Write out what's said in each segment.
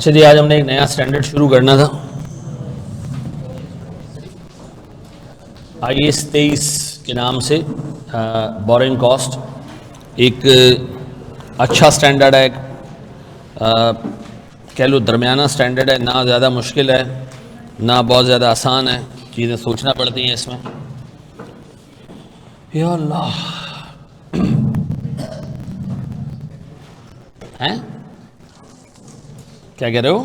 अच्छा जी, आज हमने एक नया स्टैंडर्ड शुरू करना था। IAS 23 के नाम से बोरिंग कॉस्ट एक अच्छा स्टैंडर्ड है, कह लो दरमियाना स्टैंडर्ड है, ना ज़्यादा मुश्किल है ना बहुत ज़्यादा आसान है। चीज़ें सोचना पड़ती हैं इसमें। या अल्लाह, हैं क्या कह रहे हो?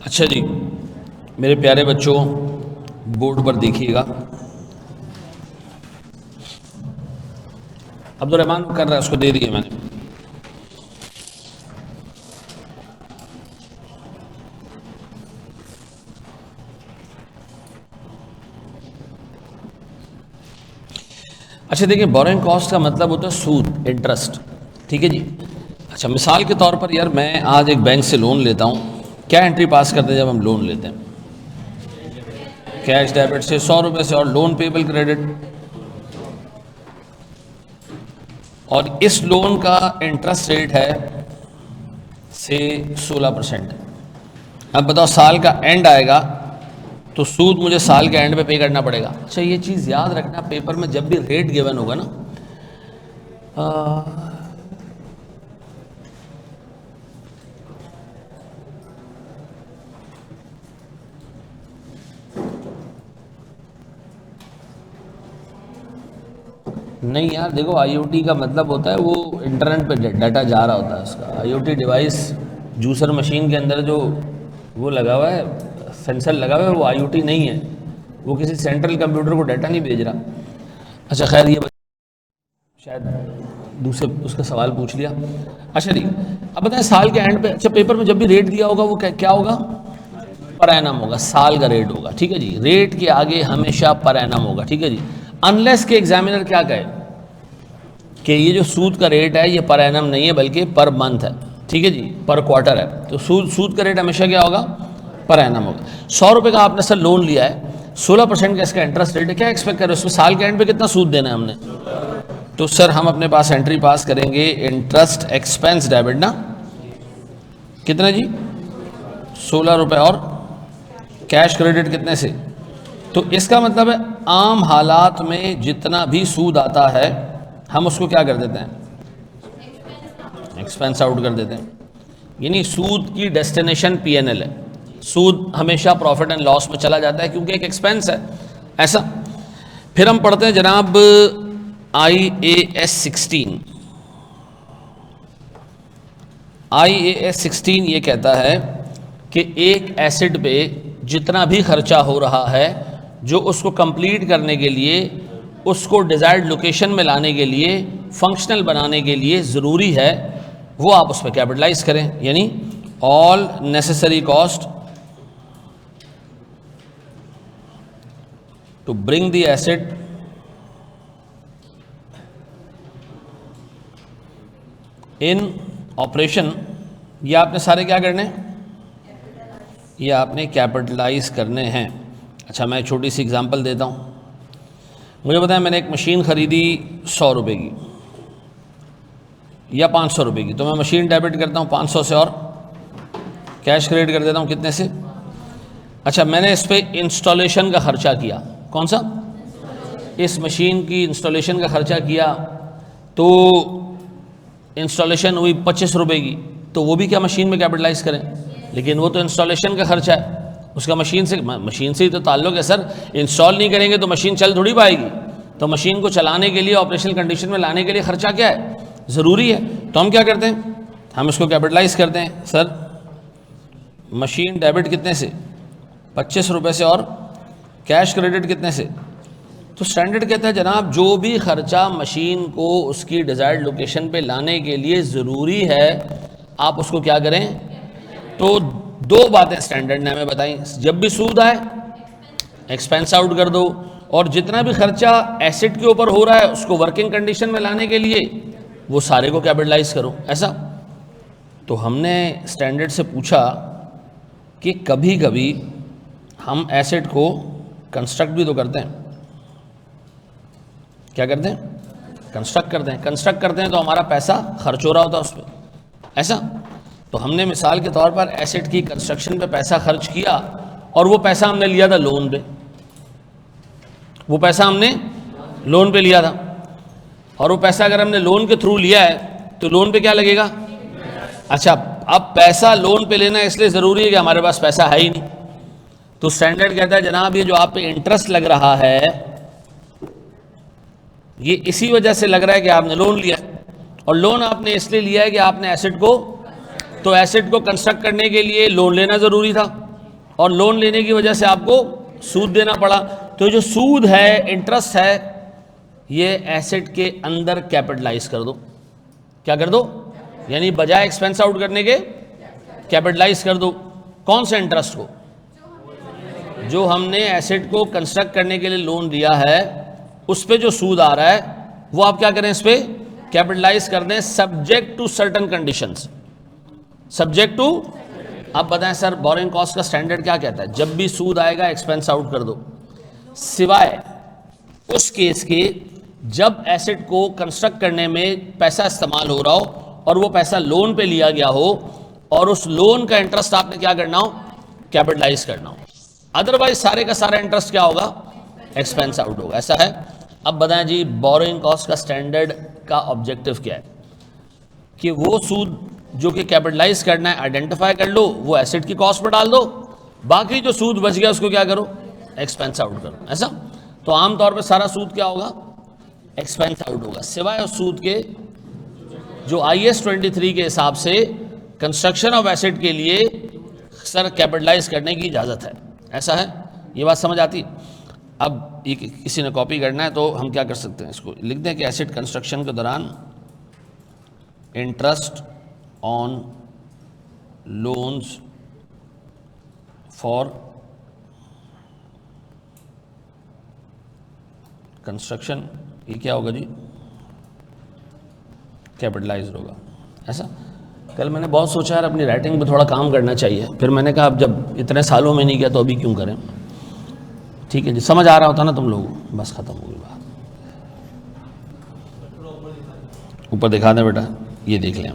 अच्छा जी, मेरे प्यारे बच्चों, बोर्ड पर देखिएगा। अब्दुल रहमान कर रहा है, उसको दे दिए मैंने। अच्छा देखिए, बोरिंग कॉस्ट का मतलब होता है सूद, इंटरेस्ट। ठीक है जी। अच्छा, मिसाल के तौर पर यार, मैं आज एक बैंक से लोन लेता हूँ। क्या एंट्री पास करते हैं जब हम लोन लेते हैं? कैश डेबिट से 100 रुपये से, और लोन पेबल क्रेडिट। और इस लोन का इंटरेस्ट रेट है से 16%। अब बताओ, साल का एंड आएगा तो सूद मुझे साल के एंड पे पे करना पड़ेगा। अच्छा, ये चीज़ याद रखना, पेपर में जब भी रेट गिवन होगा ना, नहीं यार देखो, IoT का मतलब होता है वो इंटरनेट पे डाटा जा रहा होता है उसका। IoT डिवाइस जूसर मशीन के अंदर जो वो लगा हुआ है, सेंसर लगा हुआ है, वो IoT नहीं है। वो किसी सेंट्रल कंप्यूटर को डाटा नहीं भेज रहा। अच्छा खैर, ये शायद दूसरे उसका सवाल पूछ लिया। अच्छा जी, अब बताएं साल के एंड पे, अच्छा पेपर में जब भी रेट दिया होगा वो क्या होगा? पर एनम होगा, साल का रेट होगा। ठीक है जी, रेट के आगे हमेशा पर एनम होगा। ठीक है जी, अनलेस के एग्जामिनर क्या कहे कि ये जो सूद का रेट है ये पर एनम नहीं है बल्कि पर मंथ है। ठीक है जी, पर क्वार्टर है। तो सूद का रेट हमेशा क्या होगा? पर एनम होगा। 100 रुपये का आपने सर लोन लिया है, 16% का इसका इंटरेस्ट रेट है। क्या एक्सपेक्ट कर रहे हो उसमें साल के एंड पे कितना सूद देना है हमने? तो सर हम अपने पास एंट्री पास करेंगे, इंटरेस्ट एक्सपेंस डेबिट ना, कितना जी? 16 रुपये, और कैश क्रेडिट कितने से? तो इसका मतलब है आम हालात में जितना भी सूद आता है हम उसको क्या कर देते हैं? एक्सपेंस आउट कर देते हैं। यानी सूद की डेस्टिनेशन PNL है। सूद हमेशा प्रॉफिट एंड लॉस में चला जाता है क्योंकि एक एक्सपेंस है। ऐसा फिर हम पढ़ते हैं जनाब IAS 16। IAS 16 ये कहता है कि एक एसेट पे जितना भी खर्चा हो रहा है, जो उसको कंप्लीट करने के लिए, उसको डिज़ायर्ड लोकेशन में लाने के लिए, फंक्शनल बनाने के लिए ज़रूरी है, वो आप उस पर कैपिटलाइज करें। यानी all necessary cost to bring the asset in operation, ये आपने सारे क्या करने हैं? ये आपने कैपिटलाइज करने हैं। अच्छा, मैं एक छोटी सी एग्जांपल देता हूँ। मुझे बताएं, मैंने एक मशीन ख़रीदी 100 रुपये की या 500 रुपये की, तो मैं मशीन डेबिट करता हूँ 500 से और कैश क्रेडिट कर देता हूँ कितने से? अच्छा, मैंने इस पर इंस्टॉलेशन का ख़र्चा किया। कौन सा? इस मशीन की इंस्टॉलेशन का ख़र्चा किया, तो इंस्टॉलेशन हुई 25 रुपये की, तो वो भी क्या मशीन में कैपिटलाइज करें? लेकिन वो तो इंस्टॉलेशन का खर्चा है, उसका मशीन से ही तो ताल्लुक़ है सर। इंस्टॉल नहीं करेंगे तो मशीन चल थोड़ी पाएगी। तो मशीन को चलाने के लिए, ऑपरेशनल कंडीशन में लाने के लिए खर्चा क्या है? ज़रूरी है। तो हम क्या करते हैं? हम इसको कैपिटलाइज करते हैं। सर मशीन डेबिट कितने से? 25 रुपये से, और कैश क्रेडिट कितने से? तो स्टैंडर्ड कहता है जनाब, जो भी खर्चा मशीन को उसकी डिज़ायर्ड लोकेशन पे लाने के लिए ज़रूरी है, आप उसको क्या करें? तो दो बातें स्टैंडर्ड ने हमें बताई। जब भी सूद आए एक्सपेंस आउट कर दो, और जितना भी खर्चा एसेट के ऊपर हो रहा है उसको वर्किंग कंडीशन में लाने के लिए वो सारे को कैपिटलाइज करो, ऐसा। तो हमने स्टैंडर्ड से पूछा कि कभी कभी हम एसेट को कंस्ट्रक्ट भी तो करते हैं, क्या करते हैं, कंस्ट्रक्ट करते हैं। कंस्ट्रक्ट करते हैं तो हमारा पैसा खर्च हो रहा होता है उस पर, ऐसा। तो हमने मिसाल के तौर पर एसेट की कंस्ट्रक्शन पे पैसा खर्च किया, और वो पैसा हमने लिया था लोन पे, वो पैसा हमने लोन पे लिया था। और वो पैसा अगर हमने लोन के थ्रू लिया है तो लोन पे क्या लगेगा? अच्छा, अब पैसा लोन पे लेना इसलिए ज़रूरी है कि हमारे पास पैसा है ही नहीं। तो स्टैंडर्ड कहता है जनाब ये जो आप पे इंटरेस्ट लग रहा है ये इसी वजह से लग रहा है कि आपने लोन लिया, और लोन आपने इसलिए लिया है कि आपने एसेट को, तो एसेट को कंस्ट्रक्ट करने के लिए लोन लेना ज़रूरी था, और लोन लेने की वजह से आपको सूद देना पड़ा। तो जो सूद है, इंटरेस्ट है, ये एसेट के अंदर कैपिटलाइज कर दो। क्या कर दो? यानी बजाय एक्सपेंस आउट करने के कैपिटलाइज कर दो। कौन से इंटरेस्ट को? जो हमने एसेट को कंस्ट्रक्ट करने के लिए लोन लिया है उस पे जो सूद आ रहा है वो आप क्या करें, इस पे कैपिटलाइज कर दें, subject to certain conditions, subject to. अब बताएं सर बोरिंग कॉस्ट का स्टैंडर्ड क्या कहता है? जब भी सूद आएगा एक्सपेंस आउट कर दो, सिवाय उस केस के जब एसेट को कंस्ट्रक्ट करने में पैसा इस्तेमाल हो रहा हो और वो पैसा लोन पे लिया गया हो, और उस लोन का इंटरेस्ट आपने क्या करना हो, कैपिटलाइज करना हो। अदरवाइज सारे का सारा इंटरेस्ट क्या होगा, एक्सपेंस आउट होगा, ऐसा है। अब बताएं जी बोरिंग कॉस्ट का स्टैंडर्ड का ऑब्जेक्टिव क्या है? कि वो सूद जो कि कैपिटलाइज करना है आइडेंटिफाई कर लो, वो एसेट की कॉस्ट पर डाल दो, बाकी जो सूद बच गया उसको क्या करो, एक्सपेंस आउट करो, ऐसा। तो आमतौर पर सारा सूद क्या होगा, एक्सपेंस आउट होगा, सिवाय उस सूद के जो IAS 23 के हिसाब से कंस्ट्रक्शन ऑफ एसेट के लिए सर कैपिटलाइज करने की इजाज़त है, ऐसा है। ये बात समझ आती? अब ये किसी ने कॉपी करना है तो हम क्या कर सकते हैं, इसको लिख दें कि एसेट कंस्ट्रक्शन के दौरान interest on loans for construction, ये क्या होगा जी, कैपिटलाइज होगा, ऐसा। कल मैंने बहुत सोचा यार अपनी राइटिंग पे थोड़ा काम करना चाहिए, फिर मैंने कहा अब जब इतने सालों में नहीं किया तो अभी क्यों करें। ठीक है जी, समझ आ रहा होता ना तुम लोग, बस खत्म हो गई बात। ऊपर दिखा दें बेटा, ये देख लें।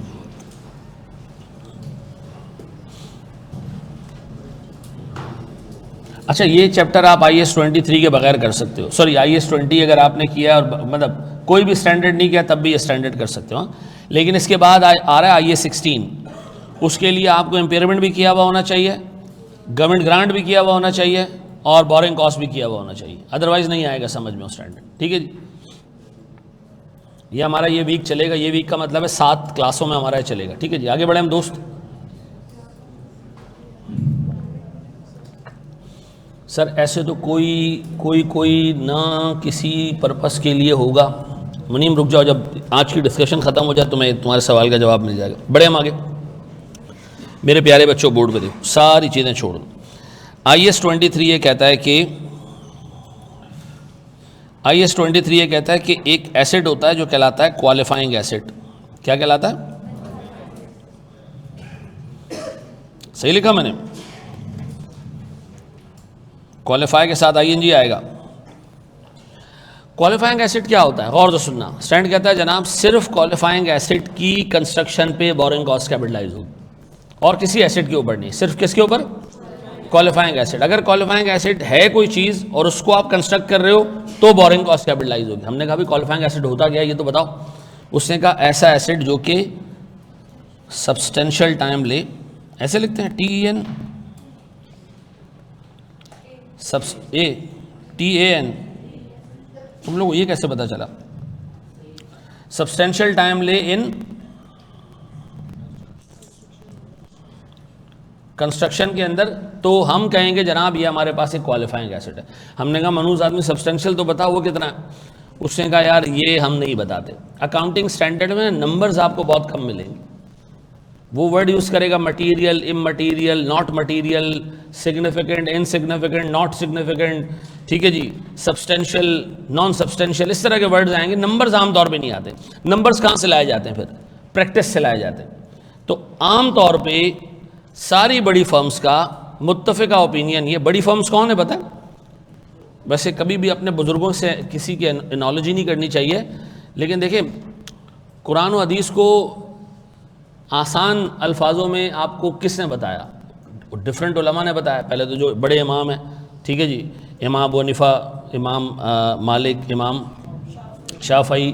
अच्छा, ये चैप्टर आप IAS 23 के बगैर कर सकते हो, सॉरी IAS 20 अगर आपने किया और मतलब कोई भी स्टैंडर्ड नहीं किया तब भी ये स्टैंडर्ड कर सकते हो। लेकिन इसके बाद आ रहा है IAS 16, उसके लिए आपको इम्पेयरमेंट भी किया हुआ होना चाहिए, गवर्नमेंट ग्रांट भी किया हुआ होना चाहिए, और बोरिंग कॉस्ट भी किया हुआ होना चाहिए, अदरवाइज नहीं आएगा समझ में वो स्टैंडर्ड। ठीक है जी, ये हमारा ये वीक चलेगा, ये वीक का मतलब है 7 क्लासों में हमारा चलेगा। ठीक है जी, आगे बढ़े हम दोस्त। सर ऐसे तो कोई ना किसी पर्पस के लिए होगा। मुनीम रुक जाओ, जब आज की डिस्कशन ख़त्म हो जाए तो मैं तुम्हारे सवाल का जवाब मिल जाएगा। बढ़े हम आगे। मेरे प्यारे बच्चों बोर्ड पे देखो, सारी चीज़ें छोड़ दो। IAS 23 ये कहता है कि IAS 23 ये कहता है कि एक एसेट होता है जो कहलाता है क्वालिफाइंग एसेट। क्या कहलाता है? सही लिखा मैंने? क्वालिफाई के साथ ING आएगा। क्वालिफाइंग एसेट क्या होता है, गौर से सुनना। स्टैंड कहता है जनाब सिर्फ क्वालिफाइंग एसेट की कंस्ट्रक्शन पे बोरिंग कॉस्ट कैपिटलाइज होगी, और किसी एसेट के ऊपर नहीं। सिर्फ किसके ऊपर? Qualifying asset. अगर क्वालिफाइंग एसेट है कोई चीज़ और उसको आप कंस्ट्रक्ट कर रहे हो तो बोरिंग कॉस्ट कैपिटलाइज होगी। हमने कहा भी क्वालिफाइंग एसेट होता क्या है ये तो बताओ। उसने कहा ऐसा एसेट जो कि सब्सटेंशियल टाइम ले, ऐसे लिखते हैं TEN TAN। तुम लोग ये कैसे पता चला? सब्सटेंशियल टाइम ले इन कंस्ट्रक्शन के अंदर, तो हम कहेंगे जनाब ये हमारे पास एक क्वालिफाइंग एसेट है। हमने कहा मनूज आदमी सब्सटेंशियल तो बताओ वो कितना है। उसने कहा यार ये हम नहीं बताते। अकाउंटिंग स्टैंडर्ड में नंबर्स आपको बहुत कम मिलेंगे, वो वर्ड यूज़ करेगा material, immaterial, not material, significant, insignificant, not significant, ठीक है जी, सब्सटेंशियल, नॉन सब्सटेंशियल, इस तरह के वर्ड्स आएंगे। नंबर्स आमतौर पे नहीं आते। नंबर्स कहाँ से लाए जाते हैं? फिर प्रैक्टिस से लाए जाते हैं। तो आमतौर पे सारी बड़ी फर्म्स का मुत्तफ़िका ओपिनियन ये, बड़ी फर्म्स कौन है पता है? वैसे कभी भी अपने बुज़ुर्गों से किसी की एनालॉजी नहीं करनी चाहिए, लेकिन देखिए कुरान और हदीस को आसान अल्फाजों में आपको किसने बताया? डिफरेंट उलमा ने बताया। पहले तो जो बड़े इमाम हैं, ठीक है जी, इमाम अबू हनीफा, इमाम मालिक, इमाम शाफ़ई,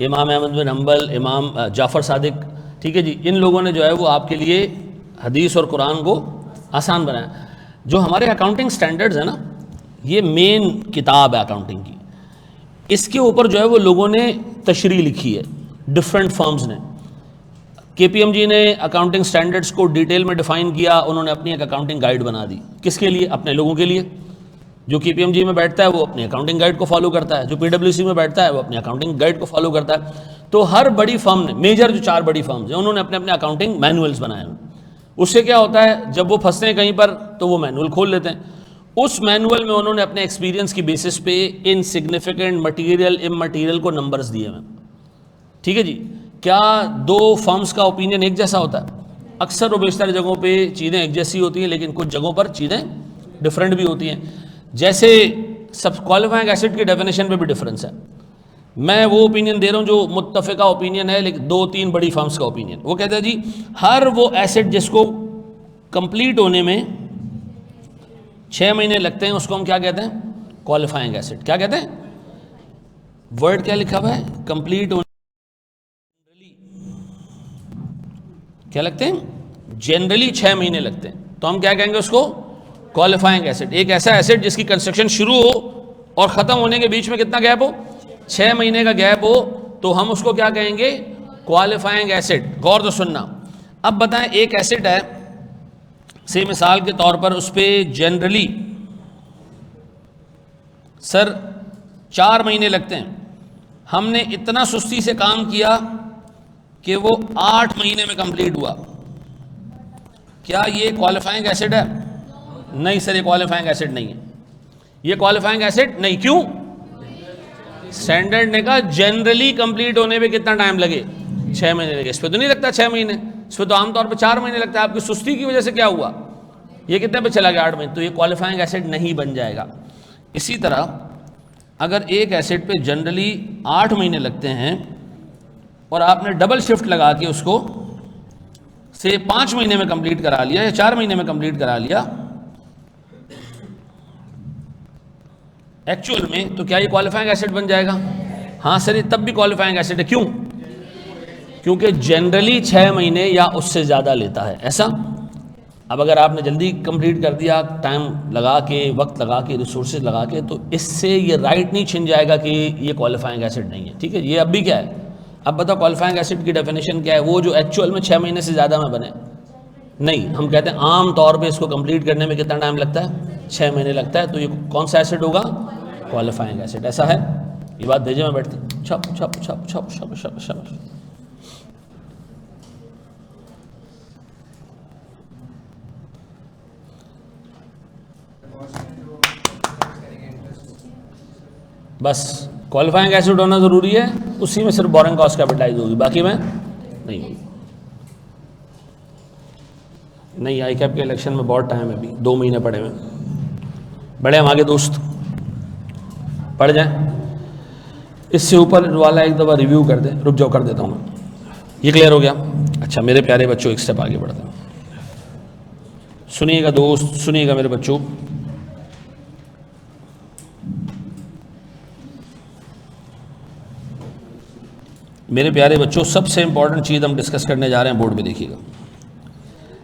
इमाम अहमद बिन हम्बल, इमाम जाफ़र सादिक, ठीक है जी, इन लोगों ने जो है वो आपके लिए हदीस और कुरान को आसान बनाया। जो हमारे अकाउंटिंग स्टैंडर्ड्स हैं ना, ये मेन किताब है अकाउंटिंग की, इसके ऊपर जो है वो लोगों ने तशरीह लिखी है, डिफरेंट फर्म्स ने। KPMG ने अकाउंटिंग स्टैंडर्ड्स को डिटेल में डिफ़ाइन किया, उन्होंने अपनी एक अकाउंटिंग गाइड बना दी। किसके लिए? अपने लोगों के लिए। जो KPMG में बैठता है वो अपनी अकाउंटिंग गाइड को फॉलो करता है, जो PwC में बैठता है वो अपनी अकाउंटिंग गाइड को फॉलो करता है। तो हर बड़ी फर्म ने, मेजर जो 4 बड़ी फर्म्स हैं, उन्होंने अपने अपने अकाउंटिंग मैनुअल्स बनाए हैं। उससे क्या होता है, जब वो फंसते हैं कहीं पर तो वो मैनुअल खोल लेते हैं। उस मैनुअल में उन्होंने अपने एक्सपीरियंस की बेसिस पे इनसिग्निफिकेंट, मटीरियल, इममटीरियल को नंबर्स दिए हैं, ठीक है जी। क्या 2 फर्म्स का ओपिनियन एक जैसा होता है? अक्सर और बेशतर जगहों पे चीज़ें एक जैसी होती हैं, लेकिन कुछ जगहों पर चीज़ें डिफरेंट भी होती हैं। जैसे सब क्वालिफाइंग एसिड की डेफिनेशन पे भी डिफरेंस है। मैं वो ओपिनियन दे रहा हूँ जो मुत्तफ़िका ओपिनियन है, लेकिन 2-3 बड़ी फर्म्स का ओपिनियन। वो कहते हैं जी हर वो एसिड जिसको कंप्लीट होने में 6 महीने लगते हैं उसको हम क्या कहते हैं? Qualifying acid. क्या कहते हैं? वर्ड क्या लिखा हुआ है? कंप्लीट होने क्या लगते हैं? जनरली 6 महीने लगते हैं, तो हम क्या कहेंगे उसको? Qualifying acid. एक ऐसा एसिड जिसकी कंस्ट्रक्शन शुरू हो और ख़त्म होने के बीच में कितना गैप हो? 6 महीने का गैप हो, तो हम उसको क्या कहेंगे? Qualifying acid. गौर से सुनना। अब बताएं, एक एसिड है, से मिसाल के तौर पर उस पर जनरली सर 4 महीने लगते हैं, हमने इतना सुस्ती से काम किया कि वो 8 महीने में कंप्लीट हुआ, क्या ये क्वालिफाइंग एसिड है? नहीं सर, ये क्वालिफाइंग एसिड नहीं है। ये क्वालिफाइंग एसिड नहीं। क्यों? स्टैंडर्ड ने कहा जनरली कंप्लीट होने पे कितना टाइम लगे? 6 महीने लगे। इस पर तो नहीं लगता 6 महीने, इस पर तो आमतौर पर 4 महीने लगता है। आपकी सुस्ती की वजह से क्या हुआ? ये कितने पे चला गया? 8 महीने। तो ये क्वालिफाइंग एसिड नहीं बन जाएगा। इसी तरह अगर एक एसिड पे जनरली 8 महीने लगते हैं और आपने डबल शिफ्ट लगा के उसको से 5 महीने में कंप्लीट करा लिया या 4 महीने में कंप्लीट करा लिया एक्चुअल में, तो क्या ये क्वालिफाइंग एसिड बन जाएगा? हाँ सर, ये तब भी क्वालिफाइंग एसिड है। क्यों? क्योंकि जनरली 6 महीने या उससे ज़्यादा लेता है। ऐसा अब अगर आपने जल्दी कंप्लीट कर दिया, टाइम लगा के, वक्त लगा के, रिसोर्सेज लगा के, तो इससे ये राइट नहीं छिन जाएगा कि ये क्वालिफाइंग एसिड नहीं है। ठीक है, ये अब भी क्या है? अब बताओ क्वालिफाइंग एसिड की डेफिनेशन क्या है? वो जो एक्चुअल में 6 महीने से ज़्यादा में बने। नहीं, हम कहते हैं आम तौर पे इसको कंप्लीट करने में कितना टाइम लगता है? 6 महीने लगता है। तो ये कौन सा एसिड होगा? Qualifying acid. ऐसा है? ये बात भेजे में बैठती छप छप छप छप छप छप छप। बस क्वालिफाइंग एसिड होना ज़रूरी है, उसी में सिर्फ बोरिंग कॉस्ट कैपिटलाइज होगी, बाकी में नहीं होगी। नहीं, आई कैप के इलेक्शन में बहुत टाइम है, अभी 2 महीने पड़े हुए। बड़े हम आगे दोस्त पढ़ जाएं, इससे ऊपर वाला एक दफ़ा रिव्यू कर दें। रुक जाओ, कर देता हूँ मैं। ये क्लियर हो गया? अच्छा मेरे प्यारे बच्चों, एक स्टेप आगे बढ़ते हैं। सुनिएगा दोस्त, सुनिएगा मेरे बच्चों। मेरे प्यारे बच्चों, सबसे इंपॉर्टेंट चीज़ हम डिस्कस करने जा रहे हैं, बोर्ड पे देखिएगा।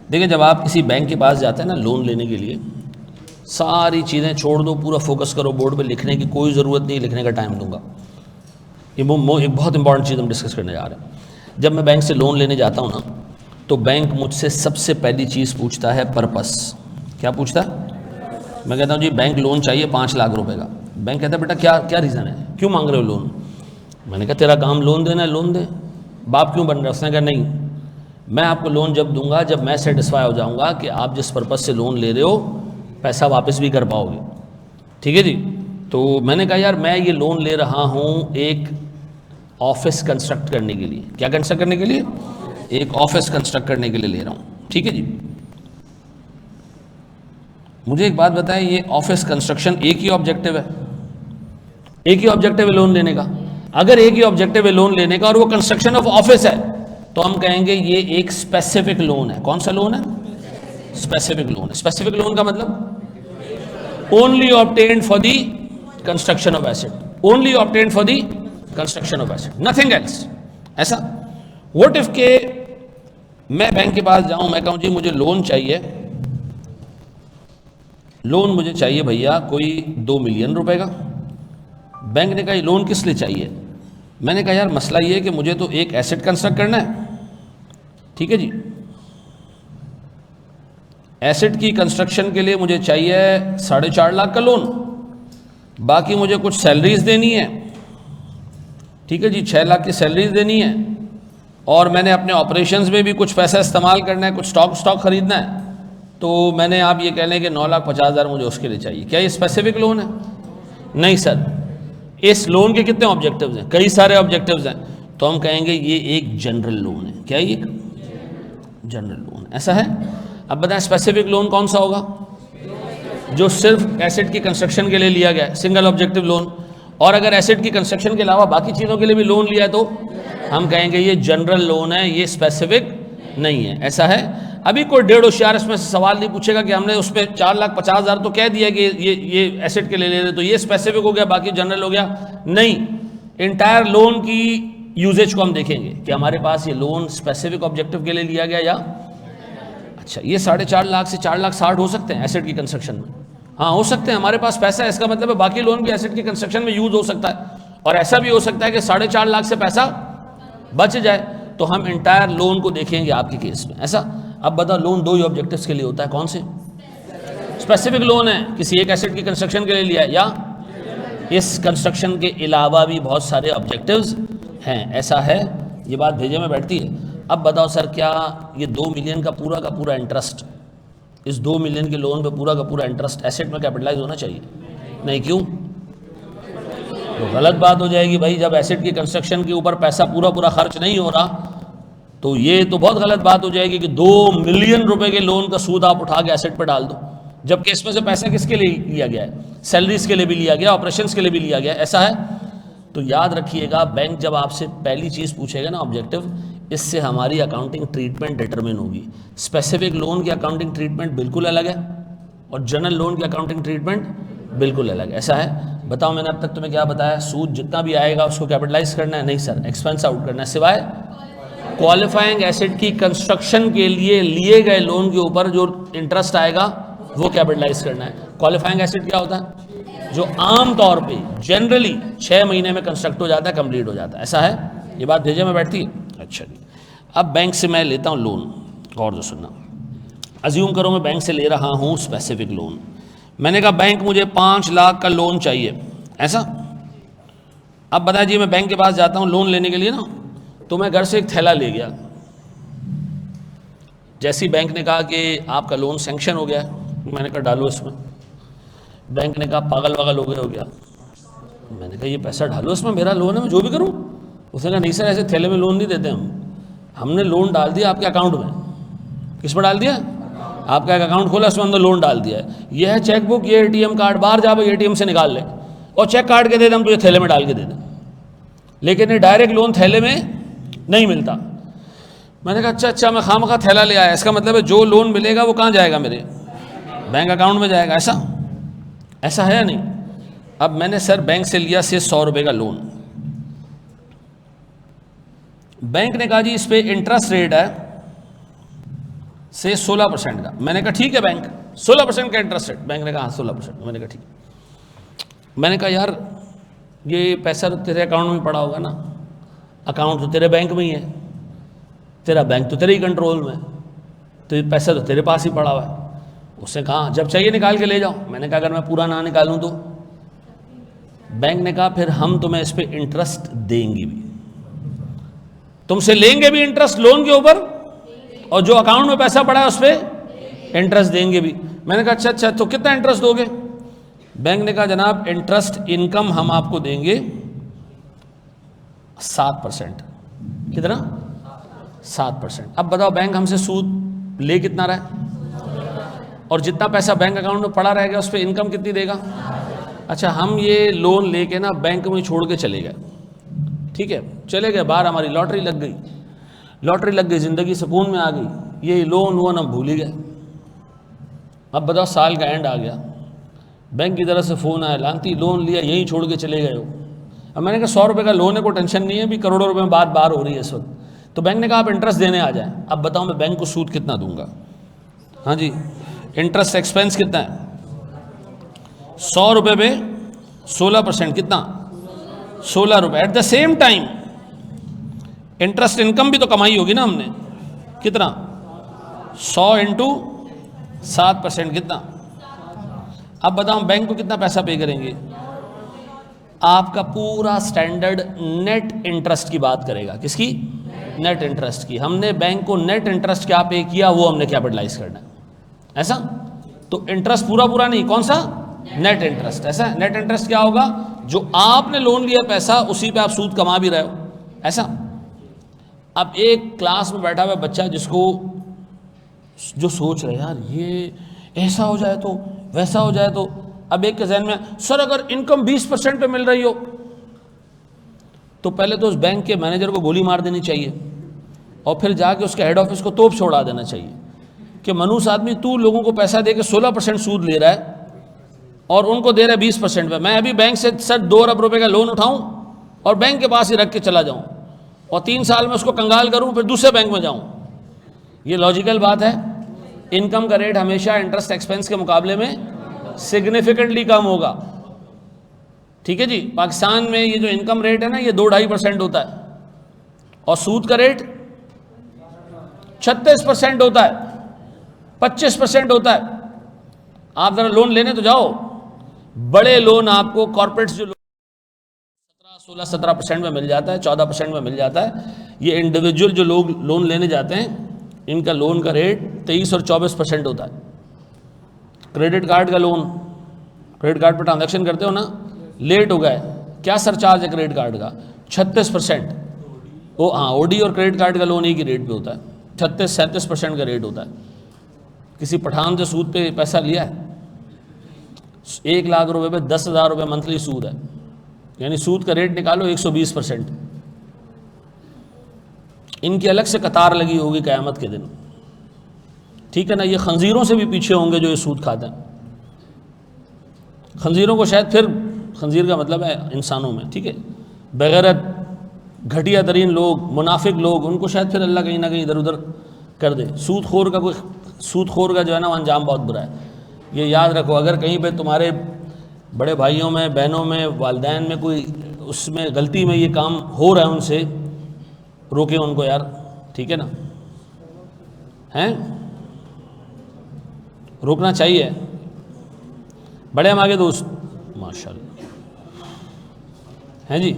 देखिए, जब आप किसी बैंक के पास जाते हैं ना लोन लेने के लिए, सारी चीज़ें छोड़ दो, पूरा फोकस करो बोर्ड पे। लिखने की कोई ज़रूरत नहीं, लिखने का टाइम दूंगा। ये एक बहुत इंपॉर्टेंट चीज़ हम डिस्कस करने जा रहे हैं। जब मैं बैंक से लोन लेने जाता हूँ ना, तो बैंक मुझसे सबसे पहली चीज़ पूछता है पर्पस। क्या पूछता है? मैं कहता हूँ जी बैंक लोन चाहिए 5 लाख रुपए का। बैंक कहता है बेटा क्या क्या रीज़न है, क्यों मांग रहे हो लोन? मैंने कहा तेरा काम लोन देना है, लोन दे। बाप क्यों बन रहा है? उसने कहा नहीं, मैं आपको लोन जब दूंगा जब मैं सेटिस्फाई हो जाऊंगा कि आप जिस पर्पज़ से लोन ले रहे हो पैसा वापस भी कर पाओगे। ठीक है जी। तो मैंने कहा यार मैं ये लोन ले रहा हूँ एक ऑफिस कंस्ट्रक्ट करने के लिए। क्या कंस्ट्रक्ट करने के लिए? एक ऑफिस कंस्ट्रक्ट करने के लिए ले रहा हूँ। ठीक है जी। मुझे एक बात बताएं, ये ऑफिस कंस्ट्रक्शन एक ही ऑब्जेक्टिव है? एक ही ऑब्जेक्टिव है लोन लेने का? अगर एक ही ऑब्जेक्टिव है लोन लेने का और वो कंस्ट्रक्शन ऑफ ऑफिस है तो हम कहेंगे ये एक स्पेसिफिक लोन है। कौन सा लोन है? स्पेसिफिक लोन है। स्पेसिफिक लोन का मतलब only obtained for the construction of asset, only obtained for the construction of asset, nothing else. ऐसा व्हाट इफ के मैं बैंक के पास जाऊं, मैं कहूं जी मुझे लोन चाहिए, लोन मुझे चाहिए भैया कोई 2 मिलियन रुपए का। बैंक ने कहा ये लोन किस लिए चाहिए? मैंने कहा यार मसला ये है कि मुझे तो एक एसेट कंस्ट्रक्ट करना है। ठीक है जी। एसेट की कंस्ट्रक्शन के लिए मुझे चाहिए 4.5 लाख का लोन, बाकी मुझे कुछ सैलरीज देनी है। ठीक है जी, 6 लाख की सैलरीज देनी है और मैंने अपने ऑपरेशंस में भी कुछ पैसा इस्तेमाल करना है, कुछ स्टॉक खरीदना है। तो मैंने आप ये कह लें कि 9,50,000 मुझे उसके लिए चाहिए। क्या ये स्पेसिफिक लोन है? नहीं सर। इस लोन के कितने ऑब्जेक्टिव्स हैं? कई सारे ऑब्जेक्टिव्स हैं। तो हम कहेंगे ये एक जनरल लोन है। क्या ये जनरल लोन? ऐसा है। अब बताएं स्पेसिफिक लोन कौन सा होगा? जो सिर्फ एसेट की कंस्ट्रक्शन के लिए लिया गया है, सिंगल ऑब्जेक्टिव लोन। और अगर एसेट की कंस्ट्रक्शन के अलावा बाकी चीज़ों के लिए भी लोन लिया है तो हम कहेंगे ये जनरल लोन है, ये स्पेसिफिक नहीं है। ऐसा है। अभी कोई 1.5 होशियार इसमें से सवाल नहीं पूछेगा कि हमने उस पर 4,50,000 तो कह दिया कि ये एसेट के लिए ले रहे, तो ये स्पेसिफिक हो गया बाकी जनरल हो गया। नहीं, इंटायर लोन की यूजेज को हम देखेंगे कि हमारे पास ये लोन स्पेसिफिक ऑब्जेक्टिव के लिए लिया गया या अच्छा ये 4.5 लाख से 4,60,000 हो सकते हैं एसेट की कंस्ट्रक्शन में। हाँ हो सकते हैं, हमारे पास पैसा है, इसका मतलब है बाकी लोन भी एसेट की कंस्ट्रक्शन में यूज हो सकता है। और ऐसा भी हो सकता है कि 4.5 लाख से पैसा बच जाए, तो हम इंटायर लोन को देखेंगे आपके केस में। ऐसा। अब बताओ लोन 2 ही ऑब्जेक्टिव्स के लिए होता है, कौन से? स्पेसिफिक लोन है, किसी एक एसेट की कंस्ट्रक्शन के लिए लिया है, या इस कंस्ट्रक्शन के अलावा भी बहुत सारे ऑब्जेक्टिव्स हैं। ऐसा है। ये बात भेजे में बैठती है। अब बताओ सर क्या ये 2 मिलियन का पूरा इंटरेस्ट, इस 2 मिलियन के लोन पे पूरा का पूरा इंटरेस्ट एसेट में कैपिटलाइज होना चाहिए? नहीं। क्यों? तो गलत बात हो जाएगी भाई। जब एसेट की कंस्ट्रक्शन के ऊपर पैसा पूरा खर्च नहीं हो रहा तो ये तो बहुत गलत बात हो जाएगी कि 2 मिलियन रुपए के लोन का सूद आप उठा के एसेट पे डाल दो, जबकि इसमें से पैसा किसके लिए लिया गया है? सैलरीज के लिए भी लिया गया, ऑपरेशंस के लिए भी लिया गया। ऐसा है। तो याद रखिएगा, बैंक जब आपसे पहली चीज़ पूछेगा ना ऑब्जेक्टिव, इससे हमारी अकाउंटिंग ट्रीटमेंट डिटरमिन होगी। स्पेसिफिक लोन की अकाउंटिंग ट्रीटमेंट बिल्कुल अलग है और जनरल लोन की अकाउंटिंग ट्रीटमेंट बिल्कुल अलग है। ऐसा है। बताओ मैंने अब तक तुम्हें क्या बताया? सूद जितना भी आएगा उसको कैपिटलाइज करना है? नहीं सर, एक्सपेंस आउट करना है, सिवाय क्वालिफाइंग एसेट की कंस्ट्रक्शन के लिए लिए गए लोन के ऊपर जो इंटरेस्ट आएगा वो कैपिटलाइज करना है। क्वालिफाइंग एसेट क्या होता है? जो आम तौर पे जनरली 6 महीने में कंस्ट्रक्ट हो जाता है, कंप्लीट हो जाता है। ऐसा है। ये बात भेजे में बैठती है। अच्छा जी। अब बैंक से मैं लेता हूँ लोन, गौर से सुनना। अज्यूम करो मैं बैंक से ले रहा हूँ स्पेसिफिक लोन। मैंने कहा बैंक मुझे 5 लाख का लोन चाहिए। ऐसा। अब बताइए मैं बैंक के पास जाता हूँ लोन लेने के लिए ना, तो मैं घर से एक थैला ले गया। जैसे ही बैंक ने कहा कि आपका लोन सैंक्शन हो गया है, मैंने कहा डालो इसमें। बैंक ने कहा पागल वागल हो गया। मैंने कहा ये पैसा डालो इसमें, मेरा लोन है, मैं जो भी करूँ। उसने कहा नहीं सर ऐसे थैले में लोन नहीं देते हमने लोन डाल दिया आपके अकाउंट में। किस पर डाल दिया? आपका एक अकाउंट खोला, उसमें अंदर लोन डाल दिया है। ये है चेकबुक, ये ATM कार्ड, बाहर जा ATM से निकाल ले और चेक काट के दे दे, हम तुझे थैले में डाल के दे दें। लेकिन ये डायरेक्ट लोन थैले में नहीं मिलता। मैंने कहा अच्छा मैं खामखा थैला ले आया, इसका मतलब है जो लोन मिलेगा वो कहाँ जाएगा? मेरे बैंक अकाउंट में जाएगा। ऐसा है या नहीं? अब मैंने सर बैंक से लिया से 100 रुपये का लोन। बैंक ने कहा जी इस पे इंटरेस्ट रेट है से 16% का। मैंने कहा ठीक है बैंक 16% का इंटरेस्ट रेट। बैंक ने कहा हाँ 16%। मैंने कहा ठीक। मैंने कहा यार ये पैसा तो तेरे अकाउंट में पड़ा होगा ना, अकाउंट तो तेरे बैंक में ही है, तेरा बैंक तो तेरे ही कंट्रोल में, तो ये पैसा तो तेरे पास ही पड़ा हुआ है। उसने कहा जब चाहिए निकाल के ले जाओ। मैंने कहा अगर मैं पूरा ना निकालूं तो? बैंक ने कहा फिर हम तुम्हें इस पर इंटरेस्ट देंगे भी, तुमसे लेंगे भी इंटरेस्ट लोन के ऊपर और जो अकाउंट में पैसा पड़ा है उस पर इंटरेस्ट देंगे भी। मैंने कहा अच्छा अच्छा, तो कितना इंटरेस्ट दोगे? बैंक ने कहा जनाब इंटरेस्ट इनकम हम आपको देंगे 7%। कितना? 7%। अब बताओ बैंक हमसे सूद ले कितना रहा है, और जितना पैसा बैंक अकाउंट में पड़ा रहेगा उस पर इनकम कितनी देगा? अच्छा, हम ये लोन लेके ना बैंक में छोड़ के चले गए, ठीक है, चले गए बाहर, हमारी लॉटरी लग गई, लॉटरी लग गई, ज़िंदगी सुकून में आ गई, ये लोन वोन हम भूल ही गए। अब बताओ साल का एंड आ गया, बैंक की तरफ से फ़ोन आया, लांती लोन लिया यहीं छोड़ के चले गए हो। अब मैंने कहा 100 रुपये का लोन है, कोई टेंशन नहीं है, भी करोड़ों रुपये में बात बाहर हो रही है इस वक्त। तो बैंक ने कहा आप इंटरेस्ट देने आ जाएं। अब बताओ मैं बैंक को सूद कितना दूंगा? हाँ जी, इंटरेस्ट एक्सपेंस कितना है? 100 रुपये पे 16%, कितना? 16 रुपये। At the same time interest income भी तो कमाई होगी ना हमने, कितना? 100 इंटू 7%, कितना? अब बताओ बैंक को कितना पैसा पे करेंगे? आपका पूरा स्टैंडर्ड नेट इंटरेस्ट की बात करेगा। किसकी? नेट इंटरेस्ट की। हमने बैंक को नेट इंटरेस्ट क्या पे किया वो हमने कैपिटलाइज करना है, ऐसा? तो इंटरेस्ट पूरा पूरा नहीं, कौन सा? Net interest. ऐसा? नेट इंटरेस्ट क्या होगा? जो आपने लोन लिया पैसा उसी पे आप सूद कमा भी रहे हो, ऐसा? अब एक क्लास में बैठा हुआ बच्चा जिसको जो सोच रहे यार ये ऐसा हो जाए तो वैसा हो जाए तो, अब एक के जहन में सर अगर इनकम 20% पे मिल रही हो तो पहले तो उस बैंक के मैनेजर को गोली मार देनी चाहिए और फिर जाके उसके हेड ऑफिस को तोप छोड़ा देना चाहिए कि मनुष्य आदमी तू लोगों को पैसा दे के 16% सूद ले रहा है और उनको दे रहा है 20% पे। मैं अभी बैंक से सर 2 अरब रुपए का लोन उठाऊं और बैंक के पास ही रख के चला जाऊं और 3 साल में उसको कंगाल करूं फिर दूसरे बैंक में जाऊं, ये लॉजिकल बात है? इनकम का रेट हमेशा इंटरेस्ट एक्सपेंस के मुकाबले में सिग्निफिकेंटली कम होगा, ठीक है जी। पाकिस्तान में ये जो इनकम रेट है ना ये 2-2.5% होता है और सूद का रेट 36% होता है, 25% होता है। आप जरा लोन लेने तो जाओ, बड़े लोन आपको कॉर्पोरेट्स जो 16-17% में मिल जाता है, 14% में मिल जाता है। ये इंडिविजुअल जो लोग लोन लेने जाते हैं इनका लोन का रेट 23 और 24% होता है। क्रेडिट कार्ड का लोन, क्रेडिट कार्ड पर ट्रांजैक्शन करते हो ना, लेट हो गए, क्या सरचार्ज है क्रेडिट कार्ड का? 36%। वो हाँ, ओडी और क्रेडिट कार्ड का लोन एक ही रेट पे होता है, 36-37% का रेट होता है। किसी पठान से सूद पे पैसा लिया है, 1 लाख रुपए पे 10,000 रुपये मंथली सूद है, यानी सूद का रेट निकालो 120%। इनकी अलग से कतार लगी होगी क़यामत के दिन, ठीक है ना। ये खंजीरों से भी पीछे होंगे जो ये सूद खाते हैं। खंजीरों को शायद, फिर खंजीर का मतलब है इंसानों में, ठीक है, बेगैरत घटिया तरीन लोग, मुनाफिक लोग, उनको शायद फिर अल्लाह कहीं ना कहीं इधर उधर कर दे। सूदखोर का जो है ना वो अंजाम बहुत बुरा है, ये याद रखो। अगर कहीं पे तुम्हारे बड़े भाइयों में, बहनों में, वालिदैन में कोई उसमें गलती में ये काम हो रहा है उनसे, रोके उनको यार, ठीक है ना, हैं? रोकना चाहिए। बड़े हम आगे दोस्त, माशाल्लाह, हैं जी?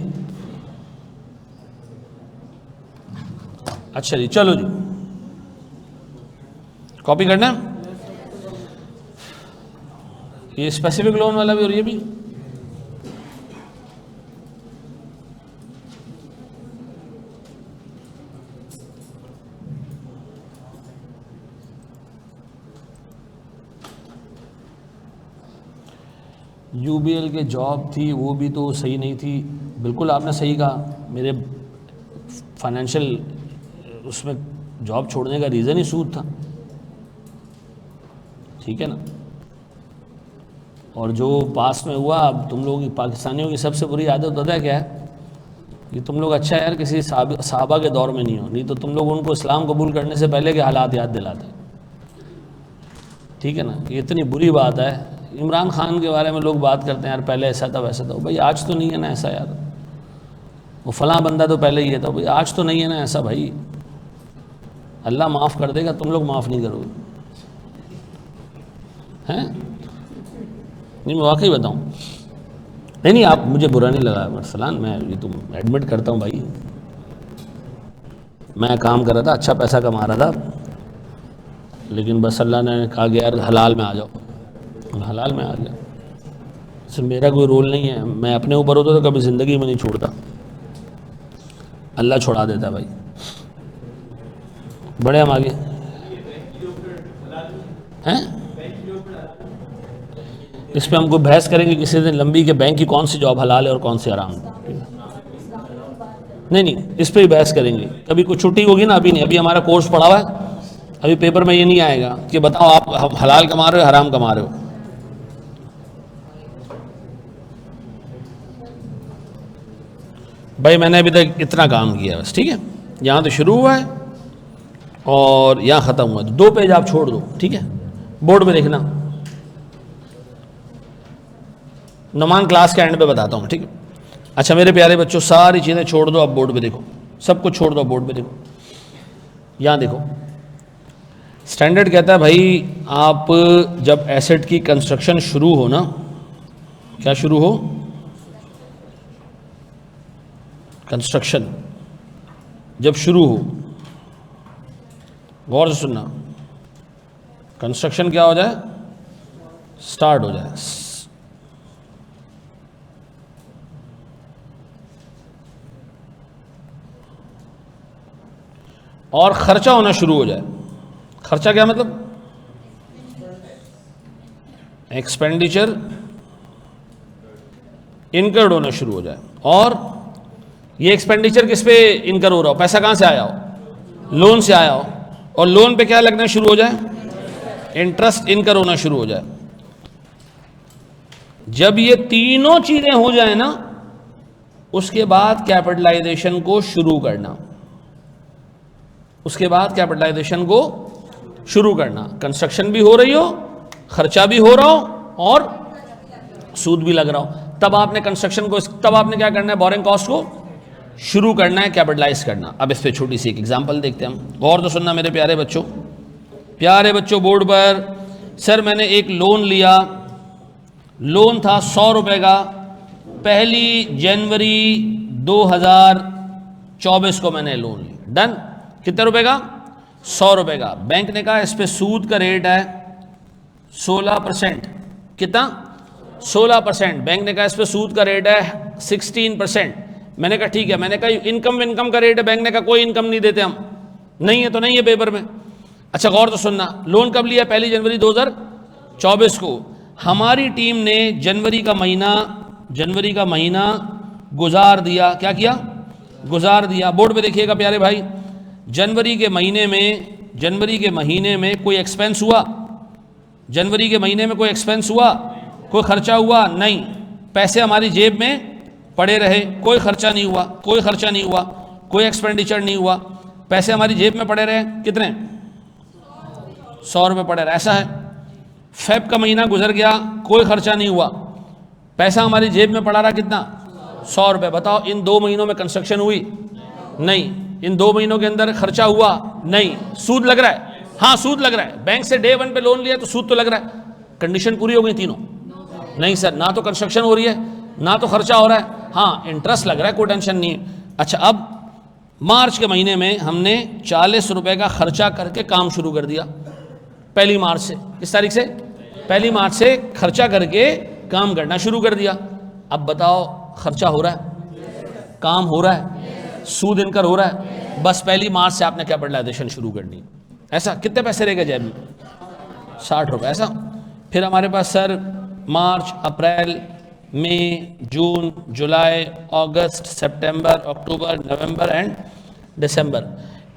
अच्छा जी, चलो जी, कॉपी करना है? ये स्पेसिफिक लोन वाला भी और ये भी। यूबीएल के जॉब थी वो भी तो सही नहीं थी, बिल्कुल आपने सही कहा। मेरे फाइनेंशियल उसमें जॉब छोड़ने का रीज़न ही सूद था, ठीक है ना। और जो पास में हुआ, अब तुम लोग पाकिस्तानियों की सबसे बुरी आदत होता है क्या है कि तुम लोग अच्छा यार किसी साहबा के दौर में नहीं हो, नहीं तो तुम लोग उनको इस्लाम कबूल करने से पहले के हालात याद दिलाते, ठीक है ना। ये इतनी बुरी बात है। इमरान खान के बारे में लोग बात करते हैं यार पहले ऐसा था वैसा था, भाई आज तो नहीं है ना ऐसा यार, वो फलां बंदा तो पहले ही है था, भाई आज तो नहीं है ना ऐसा, भाई अल्लाह माफ़ कर देगा, तुम लोग माफ़ नहीं करोगे, हैं? नहीं मैं वाकई बताऊँ, नहीं आप मुझे बुरा नहीं लगा मरसलान, मैं ये तुम एडमिट करता हूँ भाई, मैं काम कर रहा था, अच्छा पैसा कमा रहा था, लेकिन बस अल्लाह ने कहा कि यार हलाल में आ जाओ, हलाल में आ गया। सिर्फ मेरा कोई रोल नहीं है, मैं अपने ऊपर होता तो कभी ज़िंदगी में नहीं छोड़ता, अल्लाह छुड़ा देता भाई। बड़े हम आगे हैं, इस पर हमको बहस करेंगे किसी दिन लंबी के बैंक की कौन सी जॉब हलाल है और कौन सी हराम है। नहीं, इस पर ही बहस करेंगे, कभी कुछ छुट्टी होगी ना, अभी नहीं, अभी हमारा कोर्स पड़ा हुआ है, अभी पेपर में ये नहीं आएगा कि बताओ आप हलाल कमा रहे हो हराम कमा रहे हो। भाई मैंने अभी तक इतना काम किया बस, ठीक है, यहाँ तो शुरू हुआ है और यहाँ ख़त्म हुआ है, तो 2 पेज आप छोड़ दो, ठीक है, बोर्ड पे देखना, नुमान क्लास के एंड पे बताता हूँ, ठीक है। अच्छा मेरे प्यारे बच्चों, सारी चीज़ें छोड़ दो, अब बोर्ड पे देखो, सब कुछ छोड़ दो, बोर्ड पे देखो, यहाँ देखो। स्टैंडर्ड कहता है भाई आप जब एसेट की कंस्ट्रक्शन शुरू हो ना, क्या शुरू हो, कंस्ट्रक्शन जब शुरू हो, गौर से सुनना, कंस्ट्रक्शन क्या हो जाए, स्टार्ट हो जाए, और खर्चा होना शुरू हो जाए। खर्चा क्या मतलब, एक्सपेंडिचर इनकर्ड होना शुरू हो जाए, और ये एक्सपेंडिचर किस पे इनकर हो रहा हो, पैसा कहां से आया हो, लोन से आया हो, और लोन पे क्या लगना शुरू हो जाए, इंटरेस्ट इनकर होना शुरू हो जाए। जब ये तीनों चीजें हो जाए ना, उसके बाद कैपिटलाइजेशन को शुरू करना, उसके बाद कैपिटलाइजेशन को शुरू करना। कंस्ट्रक्शन भी हो रही हो, खर्चा भी हो रहा हो और सूद भी लग रहा हो, तब आपने कंस्ट्रक्शन को, तब आपने क्या करना है, बोरिंग कॉस्ट को शुरू करना है, कैपिटलाइज करना। अब इस पे छोटी सी एक एग्जांपल देखते हैं हम, गौर तो सुनना मेरे प्यारे बच्चों, प्यारे बच्चों बोर्ड पर। सर मैंने एक लोन लिया, लोन था 100 रुपए का, 1 जनवरी 2024 को मैंने लोन लिया, डन। कितने रुपए का, 100 रुपए का। बैंक ने कहा इस पे सूद का रेट है 16%, कितना, 16%। बैंक ने कहा इस पे सूद का रेट है 16%। मैंने कहा ठीक है, मैंने कहा इनकम का रेट है, बैंक ने कहा कोई इनकम नहीं देते हम, नहीं है तो नहीं है पेपर में। अच्छा गौर तो सुनना, लोन कब लिया, 1 जनवरी 2024 को। हमारी टीम ने जनवरी का महीना गुजार दिया, क्या किया, गुजार दिया। बोर्ड पे देखिएगा प्यारे भाई, जनवरी के महीने में कोई एक्सपेंस हुआ, जनवरी के महीने में कोई एक्सपेंस हुआ, कोई खर्चा हुआ, नहीं, पैसे हमारी जेब में पड़े रहे, कोई खर्चा नहीं हुआ, कोई एक्सपेंडिचर नहीं हुआ, पैसे हमारी जेब में पड़े रहे, कितने, 100 रुपये पड़े रहे, ऐसा है। फेब का महीना गुजर गया, कोई खर्चा नहीं हुआ, पैसा हमारी जेब में पड़ा रहा, कितना, 100 रुपये। बताओ इन 2 महीनों में कंस्ट्रक्शन हुई, नहीं, इन 2 महीनों के अंदर खर्चा हुआ, नहीं, सूद लग रहा है, हाँ सूद लग रहा है, बैंक से डे 1 पे लोन लिया तो सूद तो लग रहा है। कंडीशन पूरी हो गई तीनों, नहीं सर, ना तो कंस्ट्रक्शन हो रही है, ना तो खर्चा हो रहा है, हाँ इंटरेस्ट लग रहा है, कोई टेंशन नहीं है। अच्छा अब मार्च के महीने में हमने 40 रुपए का खर्चा करके काम शुरू कर दिया, 1 मार्च से, किस तारीख से, 1 मार्च से खर्चा करके काम करना शुरू कर दिया। अब बताओ खर्चा हो रहा है, काम हो रहा है, सूद इनकर हो रहा है, बस 1 मार्च से आपने कैपिटलाइजेशन शुरू करनी। ऐसा कितने पैसे रहेगा जेब में, 60 रुपये, ऐसा। फिर हमारे पास sir March, April, May, June, July, August, September, October, November and दिसंबर,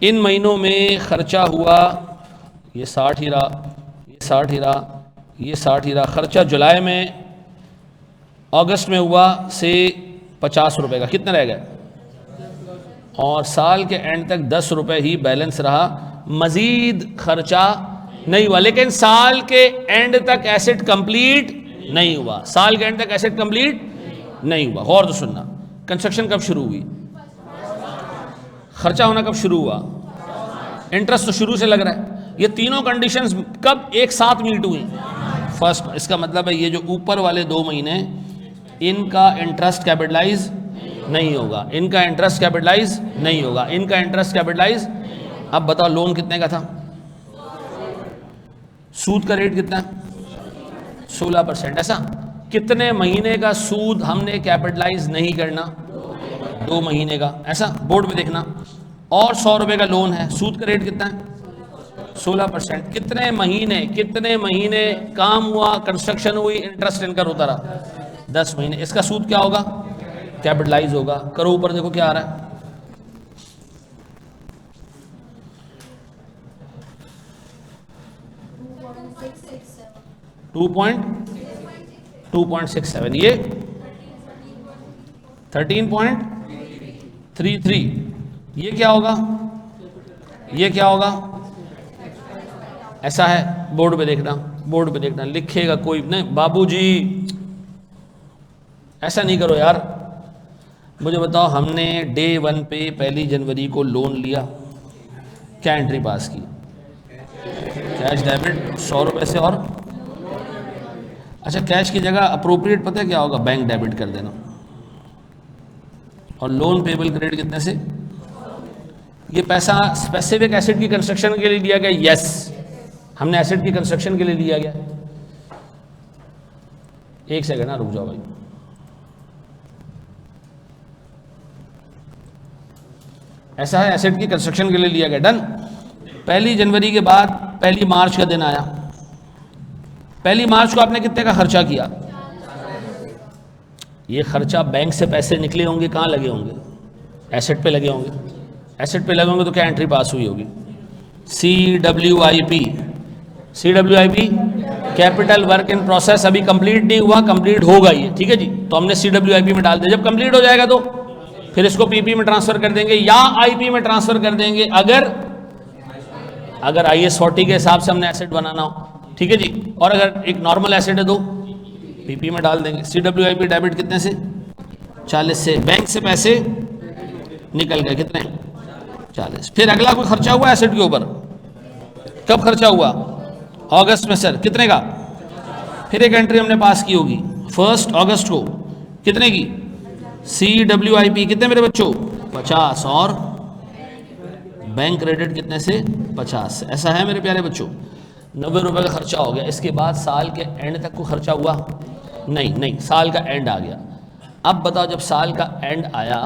इन महीनों में खर्चा हुआ, ये 60 ही रहा, ये 60 ही रहा, ये 60 ही रहा। खर्चा जुलाई में, अगस्त में हुआ से 50 रुपये का, कितना रह गया, और साल के एंड तक 10 रुपये ही बैलेंस रहा, मजीद खर्चा नहीं हुआ। लेकिन साल के एंड तक एसेट कंप्लीट नहीं हुआ, साल के एंड तक एसेट कंप्लीट नहीं हुआ। गौर तो सुनना, कंस्ट्रक्शन कब शुरू हुई, खर्चा होना कब शुरू हुआ, इंटरेस्ट तो शुरू से लग रहा है। ये तीनों कंडीशंस कब एक साथ मीट हुई, फर्स्ट। इसका मतलब है ये जो ऊपर वाले 2 महीने, इनका इंटरेस्ट कैपिटलाइज नहीं होगा, इनका इंटरेस्ट कैपिटलाइज नहीं होगा, इनका इंटरेस्ट कैपिटलाइज। अब बताओ लोन कितने का था, सूद का रेट कितना है? 16%। ऐसा कितने महीने का सूद हमने कैपिटलाइज नहीं करना? 2 महीने का। ऐसा बोर्ड में देखना। और 100 रुपए का लोन है, सूद का रेट कितना है? 16%। कितने महीने काम हुआ, कंस्ट्रक्शन हुई, इंटरेस्ट इनकर होता रहा? 10 महीने। इसका सूद क्या होगा? कैपिटलाइज होगा। करो ऊपर देखो क्या आ रहा है। 2.67। ये 13.33। ये क्या होगा? ये क्या होगा? ऐसा है, बोर्ड पे देखना, बोर्ड पे देखना, लिखेगा कोई नहीं। बाबूजी ऐसा नहीं करो यार। मुझे बताओ, हमने डे 1 पे 1 जनवरी को लोन लिया, क्या एंट्री पास की? कैश डेबिट 100 रुपये से। और अच्छा, कैश की जगह अप्रोप्रिएट पता है क्या होगा? बैंक डेबिट कर देना। और लोन पेबल क्रेडिट कितने से? ये पैसा स्पेसिफिक एसेट की कंस्ट्रक्शन के लिए लिया गया। यस, हमने एसेट की कंस्ट्रक्शन के लिए लिया गया। एक सेकंड ना, रुक जाओ भाई। ऐसा है, एसेट की कंस्ट्रक्शन के लिए लिया गया, डन। 1 जनवरी के बाद 1 मार्च का दिन आया। 1 मार्च को आपने कितने का खर्चा किया? ये खर्चा बैंक से पैसे निकले होंगे, कहाँ लगे होंगे? एसेट पे लगे होंगे। एसेट पे लगे होंगे तो क्या एंट्री पास हुई होगी? CWIP। CWIP capital work in process, अभी कंप्लीट नहीं हुआ, कंप्लीट होगा ये, ठीक है जी। तो हमने CWIP में डाल दिया। जब कंप्लीट हो जाएगा तो फिर इसको PP में ट्रांसफर कर देंगे या IP में ट्रांसफर कर देंगे, अगर IS 40 के हिसाब से हमने एसेट बनाना हो, ठीक है जी। और अगर एक नॉर्मल एसेट है तो PP में डाल देंगे। CWIP डेबिट कितने से? 40 से। बैंक से पैसे निकल गए, कितने? 40। फिर अगला कोई खर्चा हुआ एसेट के ऊपर? कब खर्चा हुआ? अगस्त में सर, कितने का? फिर एक एंट्री हमने पास की होगी 1 अगस्त को, कितने की? CWIP कितने मेरे बच्चों? 50। और बैंक क्रेडिट कितने से? 50। ऐसा है मेरे प्यारे बच्चों। 90 रुपये का खर्चा हो गया। इसके बाद साल के एंड तक को खर्चा हुआ? नहीं, साल का एंड आ गया। अब बताओ, जब साल का एंड आया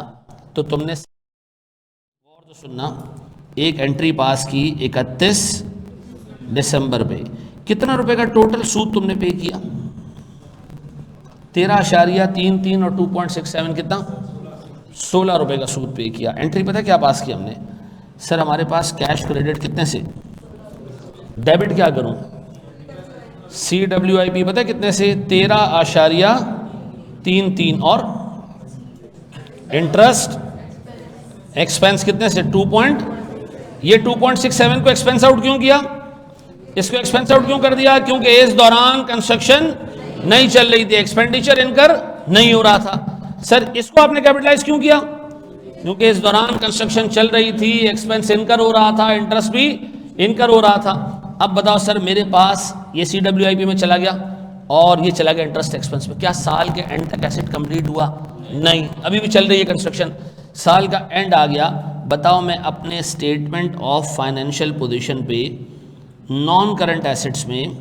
तो तुमने, और तो सुनना, एक एंट्री पास की 31 दिसंबर पे। कितना रुपए का टोटल सूद तुमने पे किया? 13.33 और 2.67 कितना? 16 रुपए का सूद पे किया। एंट्री पता क्या पास की हमने? सर हमारे पास कैश क्रेडिट कितने से? डेबिट क्या करूं? CWIP पता कितने से? 13.33। और इंटरेस्ट एक्सपेंस कितने से? 2.67 को एक्सपेंस आउट क्यों किया? इसको एक्सपेंस आउट क्यों कर दिया? क्योंकि इस दौरान कंस्ट्रक्शन नहीं चल रही थी, एक्सपेंडिचर इनकर नहीं हो रहा था। सर इसको आपने कैपिटलाइज क्यों किया? क्योंकि इस दौरान कंस्ट्रक्शन चल रही थी, एक्सपेंस इनकर हो रहा था, इंटरेस्ट भी इनकर हो रहा था। अब बताओ सर, मेरे पास ये CWIP में चला गया और ये चला गया इंटरेस्ट एक्सपेंस में। क्या साल के एंड तक एसेट कंप्लीट हुआ? नहीं, अभी भी चल रही है कंस्ट्रक्शन। साल का एंड आ गया। बताओ, मैं अपने स्टेटमेंट ऑफ फाइनेंशियल पोजीशन पे नॉन करंट एसेट्स में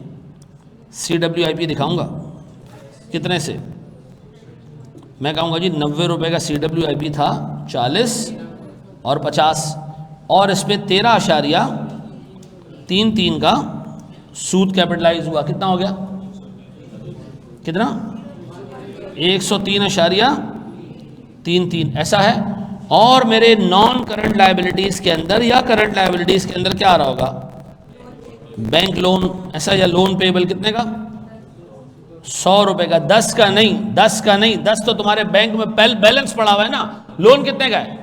CWIP दिखाऊंगा कितने से? मैं कहूँगा जी 90 रुपये का CWIP था, 40 और 50, और इस पर 13.33 का सूद कैपिटलाइज हुआ। कितना हो गया? कितना? 103.33। ऐसा है। और मेरे नॉन करंट लायबिलिटीज के अंदर या करंट लायबिलिटीज के अंदर क्या आ रहा होगा? बैंक लोन, ऐसा, या लोन पेबल कितने का? 100 रुपए का। 10 का नहीं, 10 तो तुम्हारे बैंक में बैलेंस पड़ा हुआ है ना। लोन कितने का है?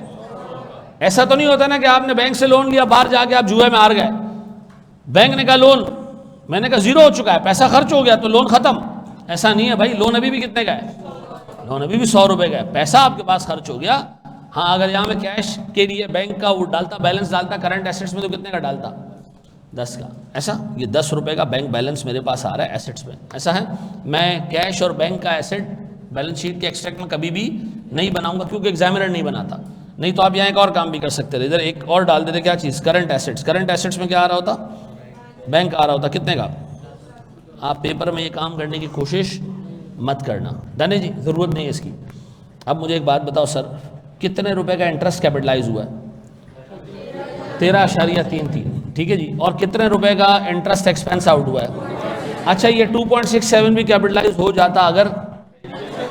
ऐसा तो नहीं होता ना कि आपने बैंक से लोन लिया, बाहर जाके आप जुए में हार गए। बैंक ने कहा लोन, मैंने कहा 0 हो चुका है, पैसा खर्च हो गया तो लोन खत्म। ऐसा नहीं है भाई। लोन अभी भी कितने का है? लोन अभी भी 100 रुपए का है, पैसा आपके पास खर्च हो गया। हाँ, अगर यहाँ में कैश के लिए बैंक का वो डालता, बैलेंस डालता करंट एसेट्स में, तो कितने का डालता? 10 का। ऐसा, ये 10 रुपए का बैंक बैलेंस मेरे पास आ रहा है एसेट्स में। ऐसा है। मैं कैश और बैंक का एसेट बैलेंस शीट के एक्सट्रैक्ट में कभी भी नहीं बनाऊंगा, क्योंकि एग्जामिनर नहीं बनाता। नहीं तो आप यहाँ एक और काम भी कर सकते थे, इधर एक और डाल देते। क्या चीज़? Current assets. करंट एसेट्स में क्या आ रहा होता? बैंक आ रहा होता। कितने का? आप पेपर में ये काम करने की कोशिश मत करना। डन है जी, ज़रूरत नहीं है इसकी। अब मुझे एक बात बताओ सर, कितने रुपए का इंटरेस्ट कैपिटलाइज हुआ है? 13.33, ठीक है जी। और कितने रुपए का इंटरेस्ट एक्सपेंस आउट हुआ है? अच्छा, ये 2.67 भी कैपिटलाइज हो जाता अगर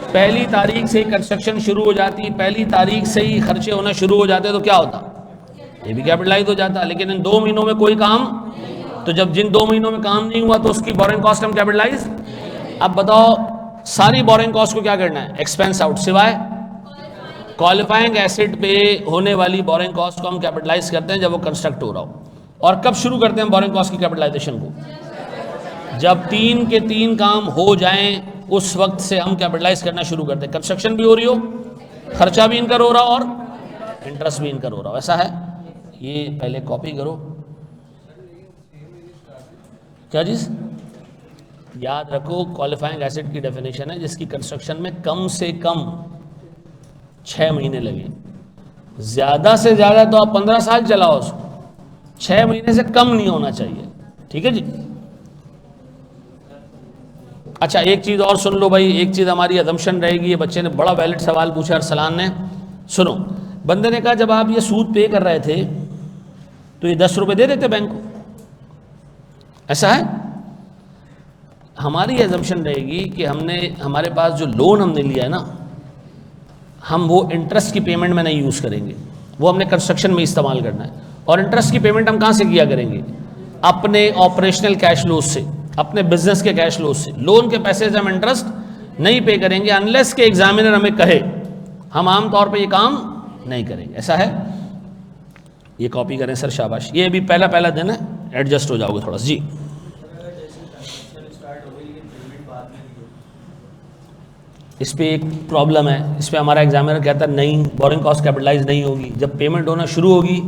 पहली तारीख से ही कंस्ट्रक्शन शुरू हो जाती, पहली तारीख से ही खर्चे होना शुरू हो जाते, तो क्या होता? ये भी कैपिटलाइज हो जाता। लेकिन इन 2 महीनों में कोई काम, तो जब जिन 2 महीनों में काम नहीं हुआ तो उसकी बोरिंग कॉस्ट हम कैपिटलाइज। अब बताओ, सारी बोरिंग कॉस्ट को क्या करना है? एक्सपेंस आउट, सिवाय क्वालिफाइंग एसेट पे होने वाली बोरिंग कॉस्ट को हम कैपिटलाइज करते हैं जब वो कंस्ट्रक्ट हो रहा हो। और कब शुरू करते हैं बोरिंग कॉस्ट की कैपिटलाइजेशन को? जब 3 के 3 काम हो जाएं, उस वक्त से हम कैपिटलाइज करना शुरू करते हैं। कंस्ट्रक्शन भी हो रही हो, खर्चा भी इनकर हो रहा हो और इंटरेस्ट भी इनकर हो रहा हो। ऐसा है, ये पहले कॉपी करो। क्या चीज याद रखो, क्वालिफाइंग एसेट की डेफिनेशन है जिसकी कंस्ट्रक्शन में कम से कम 6 महीने लगे, ज्यादा से ज्यादा तो आप 15 साल चलाओ उसको, 6 महीने से कम नहीं होना चाहिए, ठीक है जी। अच्छा, एक चीज और सुन लो भाई, एक चीज हमारी अजम्पशन रहेगी। ये बच्चे ने बड़ा वैलिड सवाल पूछा अरसलान ने। सुनो, बंदे ने कहा जब आप ये सूद पे कर रहे थे तो ये 10 रुपए दे देते बैंक को, ऐसा है? हमारी अजम्पशन रहेगी कि हमारे पास जो लोन हमने लिया है ना, हम वो इंटरेस्ट की पेमेंट में नहीं यूज़ करेंगे, वो हमने कंस्ट्रक्शन में इस्तेमाल करना है। और इंटरेस्ट की पेमेंट हम कहाँ से किया करेंगे? अपने ऑपरेशनल कैश फ्लो से, अपने बिजनेस के कैश फ्लो से। लोन के पैसे से हम इंटरेस्ट नहीं पे करेंगे अनलेस के एग्जामिनर हमें कहे। हम आमतौर पे ये काम नहीं करेंगे, ऐसा है। ये कॉपी करें सर, शाबाश। ये भी पहला दिन है, एडजस्ट हो जाओगे थोड़ा सा जी। इस पे एक प्रॉब्लम है, इस पे हमारा एग्जामिनर कहता है नहीं, बोरिंग कॉस्ट कैपिटलाइज नहीं होगी। जब पेमेंट होना शुरू होगी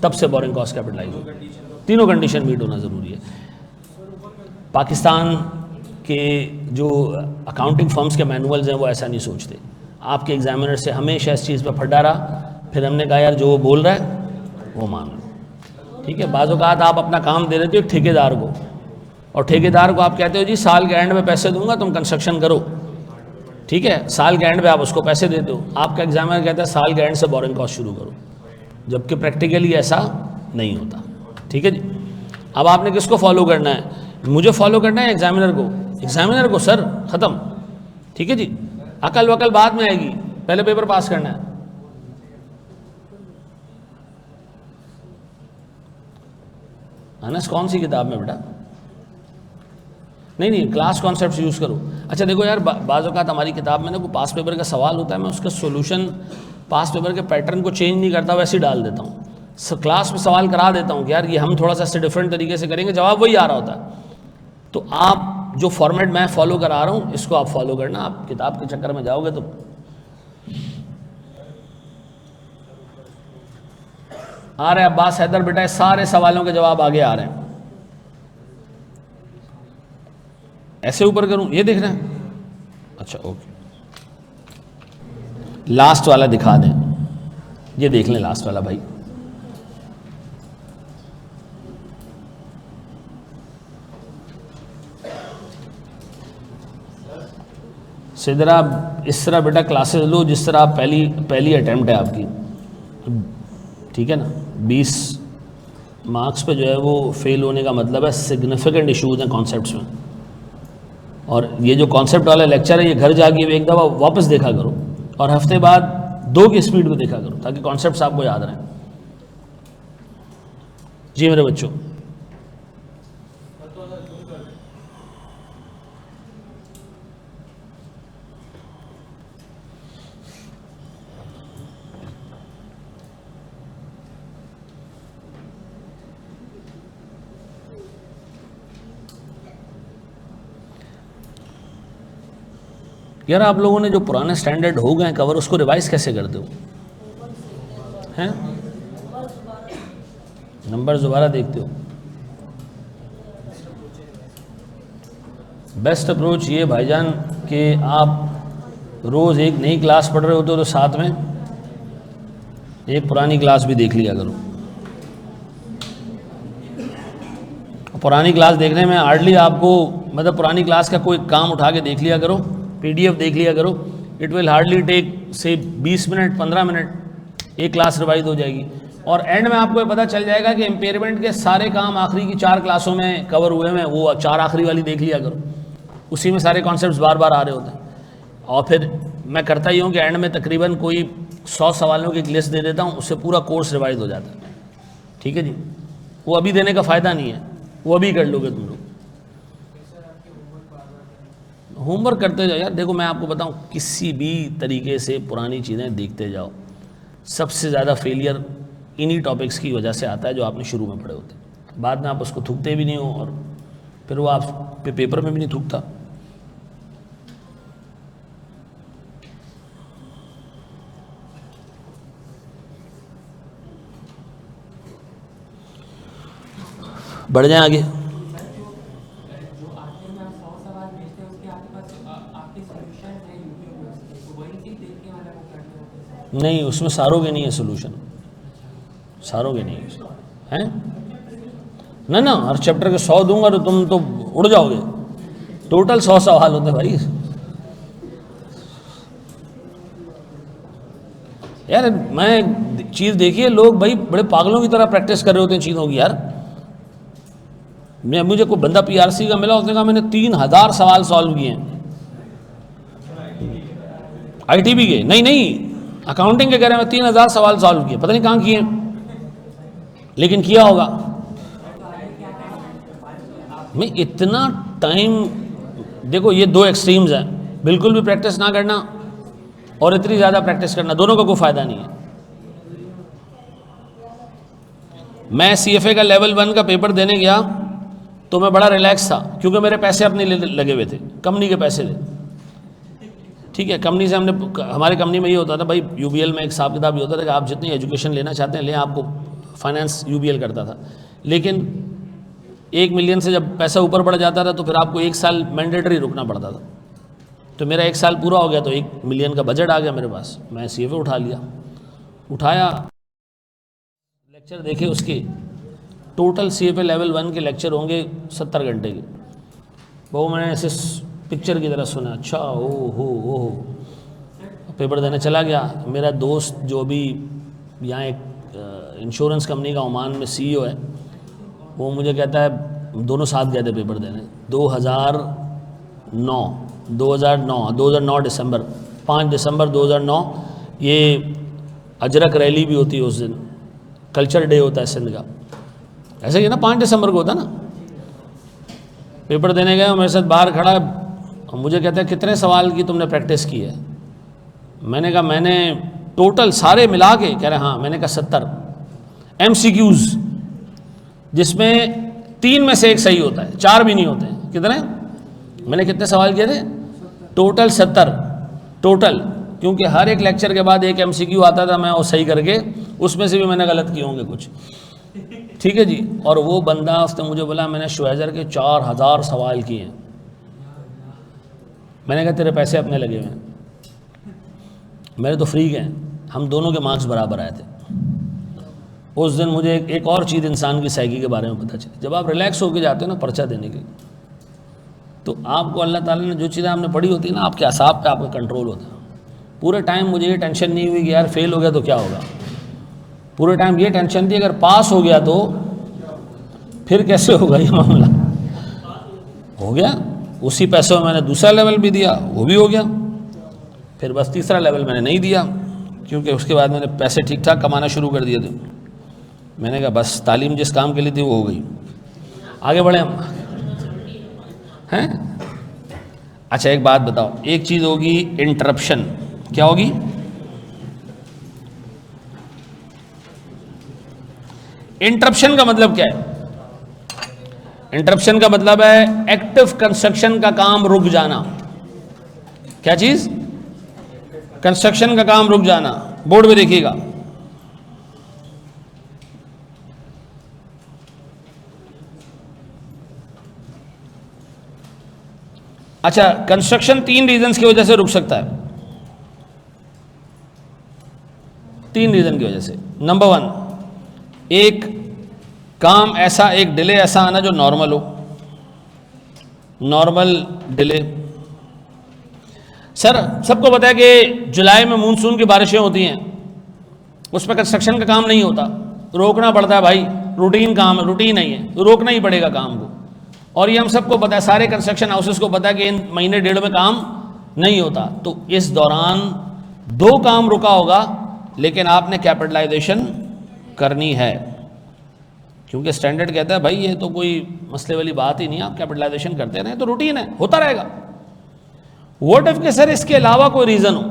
तब से बोरिंग कॉस्ट कैपिटलाइज होगी। तीनों कंडीशन मीट होना ज़रूरी है। पाकिस्तान के जो अकाउंटिंग फर्म्स के मैनुअल्स हैं वो ऐसा नहीं सोचते। आपके एग्जामिनर से हमेशा इस चीज़ पर फटा रहा, फिर हमने कहा यार जो वो बोल रहा है वो मान लो, ठीक है। बाज़ औक़ात आप अपना काम दे देते हो ठेकेदार को, और ठेकेदार को आप कहते हो जी साल के एंड में पैसे दूंगा, तुम कंस्ट्रक्शन करो, ठीक है। साल के एंड पे आप उसको पैसे देते हो, आपका एग्जामिनर कहता है साल के एंड से बोरिंग कॉस्ट शुरू करो, जबकि प्रैक्टिकली ऐसा नहीं होता, ठीक है जी। अब आपने किसको फॉलो करना है? मुझे फॉलो करना है एग्जामिनर को। एग्जामिनर को सर, ख़त्म, ठीक है जी। अकल वकल बाद में आएगी, पहले पेपर पास करना है। अनस कौन सी किताब में बेटा? नहीं, क्लास कॉन्सेप्ट्स यूज़ करो। अच्छा देखो यार, बाज़ औक़ात हमारी किताब में ना कोई पास पेपर का सवाल होता है, मैं उसका सोल्यूशन पास पेपर के पैटर्न को चेंज नहीं करता, वैसे ही डाल देता हूँ। क्लास में सवाल करा देता हूँ कि यार ये हम थोड़ा सा इससे डिफरेंट तरीके से करेंगे, जवाब वही आ रहा होता है। तो आप जो फॉर्मेट मैं फॉलो करा रहा हूँ इसको आप फॉलो करना। आप किताब के चक्कर में जाओगे तो आ रहे अब्बास हैदर बेटा, सारे सवालों के जवाब आगे आ रहे हैं। ऐसे ऊपर करूं, ये देख रहे हैं? अच्छा ओके, लास्ट वाला दिखा दें, ये देख लें लास्ट वाला भाई। सिदरा इस तरह बेटा क्लासेस लो जिस तरह आप पहली अटेम्प्ट है आपकी, ठीक है ना। 20 मार्क्स पे जो है वो फेल होने का मतलब है सिग्निफिकेंट इश्यूज हैं कॉन्सेप्ट्स में। और ये जो कॉन्सेप्ट वाला लेक्चर है ये घर जाके एक दफ़ा वापस देखा करो, और हफ्ते बाद 2 की स्पीड पे देखा करो, ताकि कॉन्सेप्ट्स आपको याद रहें। जी मेरे बच्चों, यार आप लोगों ने जो पुराने स्टैंडर्ड हो गए कवर, उसको रिवाइज कैसे करते हो? हैं नंबर दोबारा देखते हो? बेस्ट अप्रोच ये भाईजान कि आप रोज़ एक नई क्लास पढ़ रहे होते हो तो साथ में एक पुरानी क्लास भी देख लिया करो। पुरानी क्लास देखने में हार्डली आपको मतलब पुरानी क्लास का कोई काम उठा के देख लिया करो, PDF देख लिया करो, इट विल हार्डली टेक से 20 मिनट 15 मिनट, एक क्लास रिवाइज हो जाएगी। और एंड में आपको ये पता चल जाएगा कि इम्पेयरमेंट के सारे काम आखिरी की 4 क्लासों में कवर हुए हैं, वो 4 आखिरी वाली देख लिया करो, उसी में सारे कॉन्सेप्ट्स बार बार आ रहे होते हैं। और फिर मैं करता ही हूँ कि एंड में तकरीबन कोई 100 सवालों की एक लिस्ट दे देता हूँ, उससे पूरा कोर्स रिवाइज हो जाता है। ठीक है जी, वो अभी देने का फ़ायदा नहीं है, वो अभी कर लोगे तुम लोग। होमवर्क करते जाओ यार। देखो मैं आपको बताऊँ, किसी भी तरीके से पुरानी चीज़ें देखते जाओ, सबसे ज़्यादा फेलियर इन्हीं टॉपिक्स की वजह से आता है जो आपने शुरू में पढ़े होते हैं। बाद में आप उसको थूकते भी नहीं हो और फिर वो आप पेपर में भी नहीं थूकता। बढ़ जाए आगे। नहीं, उसमें सारों के नहीं है सोल्यूशन, सारों के नहीं है ना। हर चैप्टर के 100 दूंगा तो तुम तो उड़ जाओगे। टोटल 100 सवाल होते भाई। यार मैं चीज़ देखिए, लोग भाई बड़े पागलों की तरह प्रैक्टिस कर रहे होते हैं चीज़ों की यार। मुझे कोई बंदा PRC का मिला, उसने कहा मैंने 3000 सवाल सॉल्व किए हैं। ITB के नहीं, अकाउंटिंग के कह रहे हैं, 3000 सवाल सॉल्व किए, पता नहीं कहाँ किए, लेकिन किया होगा। मैं इतना टाइम, देखो ये 2 एक्सट्रीम्स हैं, बिल्कुल भी प्रैक्टिस ना करना और इतनी ज़्यादा प्रैक्टिस करना, दोनों का कोई फ़ायदा नहीं है। मैं CFA का लेवल 1 का पेपर देने गया तो मैं बड़ा रिलैक्स था, क्योंकि मेरे पैसे अपने लगे हुए थे, कंपनी के पैसे थे। ठीक है, कंपनी से हमारे कंपनी में ये होता था भाई, UBL में एक हिसाब किताब ये होता था कि आप जितनी एजुकेशन लेना चाहते हैं लें, आपको फाइनेंस UBL करता था। लेकिन 1 मिलियन से जब पैसा ऊपर बढ़ जाता था तो फिर आपको 1 साल मैंडेटरी रुकना पड़ता था। तो मेरा 1 साल पूरा हो गया तो 1 मिलियन का बजट आ गया मेरे पास, मैं CFA उठाया, लेक्चर देखे उसके। टोटल CFA लेवल 1 के लेक्चर होंगे 70 घंटे के। वो मैंने ऐसे पिक्चर की तरह सुना, अच्छा ओ पेपर देने चला गया। मेरा दोस्त जो भी यहाँ एक इंश्योरेंस कंपनी का ओमान में CEO है, वो मुझे कहता है, दोनों साथ गए थे पेपर देने 2009 दिसंबर, 5 दिसंबर 2009। ये अजरक रैली भी होती है उस दिन, कल्चर डे होता है सिंध का, ऐसे ही है ना, 5 दिसंबर को होता ना। पेपर देने गए, मेरे साथ बाहर खड़ा, मुझे कहता है कितने सवाल की तुमने प्रैक्टिस की है। मैंने कहा मैंने टोटल सारे मिला के, कह रहे हाँ। मैंने कहा 70 MCQs, जिसमें 3 में से 1 सही होता है, 4 भी नहीं होते हैं। कितने? मैंने कितने सवाल किए थे? टोटल 70 टोटल, क्योंकि हर एक लेक्चर के बाद 1 MCQ आता था, मैं वो सही करके, उसमें से भी मैंने गलत किए होंगे कुछ। ठीक है जी। और वो बंदा, उसने मुझे बोला मैंने शुएजर के 4000 सवाल किए हैं। मैंने कहा तेरे पैसे अपने लगे हुए हैं, मेरे तो फ्री गए। हम दोनों के मार्क्स बराबर आए थे। उस दिन मुझे एक और चीज़ इंसान की साइकी के बारे में पता चली। जब आप रिलैक्स होकर जाते हो ना पर्चा देने के, तो आपको अल्लाह ताला ने जो चीज़ें आपने पढ़ी होती है ना, आपके असाब पे आपका कंट्रोल होता है। पूरे टाइम मुझे ये टेंशन नहीं हुई कि यार फेल हो गया तो क्या होगा। पूरे टाइम ये टेंशन थी अगर पास हो गया तो फिर कैसे होगा ये मामला। हो गया, उसी पैसों में मैंने दूसरा लेवल भी दिया, वो भी हो गया। फिर बस तीसरा लेवल मैंने नहीं दिया, क्योंकि उसके बाद मैंने पैसे ठीक ठाक कमाना शुरू कर दिए थे। मैंने कहा बस तालीम जिस काम के लिए थी वो हो गई, आगे बढ़े हम हैं। अच्छा एक बात बताओ, एक चीज़ होगी इंटरप्शन। क्या होगी? इंटरप्शन का मतलब क्या है? इंटरप्शन का मतलब है एक्टिव कंस्ट्रक्शन का काम रुक जाना। क्या चीज? कंस्ट्रक्शन का काम रुक जाना। बोर्ड में देखिएगा, अच्छा कंस्ट्रक्शन 3 रीजंस की वजह से रुक सकता है। 3 रीजन की वजह से। नंबर 1, एक काम ऐसा, एक डिले ऐसा आना जो नॉर्मल हो। Normal delay. सर सबको पता है कि जुलाई में मानसून की बारिशें होती हैं, उसमें कंस्ट्रक्शन का काम नहीं होता, रोकना पड़ता है भाई, रूटीन काम है, रूटीन नहीं है तो रोकना ही पड़ेगा काम को। और ये हम सबको पता है, सारे कंस्ट्रक्शन हाउसेस को पता है कि इन महीने डेढ़ में काम नहीं होता। तो इस दौरान 2 काम रुका होगा, लेकिन आपने कैपिटलाइजेशन करनी है, क्योंकि स्टैंडर्ड कहता है भाई ये तो कोई मसले वाली बात ही नहीं, आप कैपिटलाइजेशन करते रहें तो रूटीन है, होता रहेगा। व्हाट इफ के सर इसके अलावा कोई रीज़न हो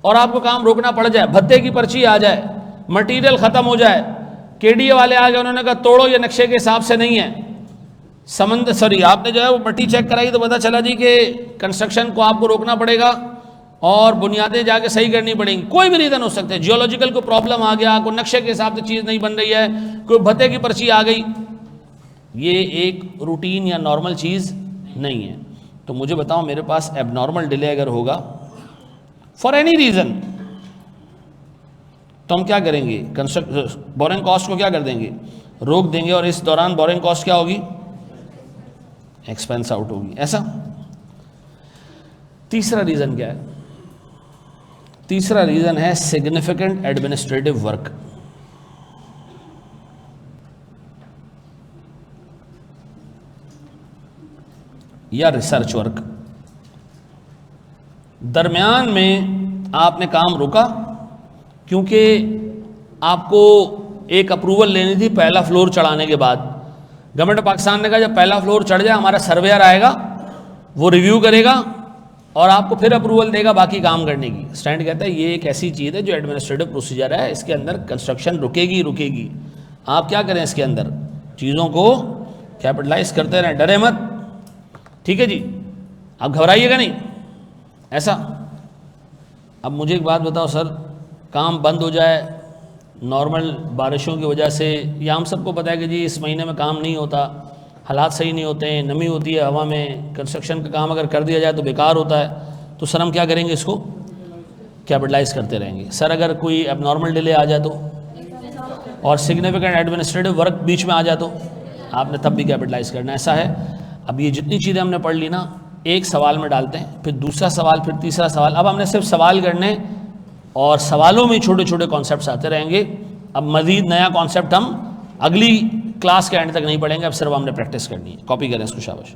और आपको काम रोकना पड़ जाए, भत्ते की पर्ची आ जाए, मटेरियल ख़त्म हो जाए, केडीए वाले आ गए, उन्होंने कहा तोड़ो ये नक्शे के हिसाब से नहीं है, आपने जो है वो मट्टी चेक कराई तो पता चला जी कि कंस्ट्रक्शन को आपको रोकना पड़ेगा और बुनियादें जाके सही करनी पड़ेंगी। कोई भी रीज़न हो सकते हैं, जियोलॉजिकल को प्रॉब्लम आ गया, कोई नक्शे के हिसाब से चीज़ नहीं बन रही है, कोई भत्ते की पर्ची आ गई, ये एक रूटीन या नॉर्मल चीज़ नहीं है। तो मुझे बताओ, मेरे पास एबनॉर्मल डिले अगर होगा फॉर एनी रीज़न तो हम क्या करेंगे? बोरिंग कॉस्ट को क्या कर देंगे? रोक देंगे, और इस दौरान बोरिंग कॉस्ट क्या होगी? एक्सपेंस आउट होगी। ऐसा तीसरा रीज़न क्या है? तीसरा रीज़न है सिग्निफिकेंट एडमिनिस्ट्रेटिव वर्क। या रिसर्च वर्क। दरमियान में आपने काम रोका क्योंकि आपको एक अप्रूवल लेनी थी पहला फ्लोर चढ़ाने के बाद। गवर्नमेंट ऑफ पाकिस्तान ने कहा जब पहला फ्लोर चढ़ जाए हमारा सर्वेयर आएगा, वो रिव्यू करेगा और आपको फिर अप्रूवल देगा बाकी काम करने की। स्टैंड कहता है ये एक ऐसी चीज़ है जो एडमिनिस्ट्रेटिव प्रोसीजर है, इसके अंदर कंस्ट्रक्शन रुकेगी रुकेगी। आप क्या करें, इसके अंदर चीज़ों को कैपिटलाइज करते रहें, डरे मत, ठीक है जी, आप घबराइएगा नहीं ऐसा। अब मुझे एक बात बताओ सर, काम बंद हो जाए नॉर्मल बारिशों की वजह से, या हम सबको पता है कि जी इस महीने में काम नहीं होता, हालात सही नहीं होते हैं, नमी होती है हवा में, कंस्ट्रक्शन का काम अगर कर दिया जाए तो बेकार होता है, तो सर हम क्या करेंगे? इसको कैपिटलाइज करते रहेंगे। सर अगर कोई एबनॉर्मल डिले आ जाए तो, और सिग्निफिकेंट एडमिनिस्ट्रेटिव वर्क बीच में आ जाए तो आपने तब भी कैपिटलाइज करना। ऐसा है। अब ये जितनी चीज़ें हमने पढ़ ली ना, एक सवाल में डालते हैं, फिर दूसरा सवाल, फिर तीसरा सवाल। अब हमने सिर्फ सवाल करने और सवालों में छोटे छोटे कॉन्सेप्ट्स आते रहेंगे। अब मज़ीद नया कॉन्सेप्ट हम अगली क्लास के एंड तक नहीं पढ़ेंगे, अब सिर्फ हमने प्रैक्टिस करनी है। कॉपी करें इसको, शाबाश।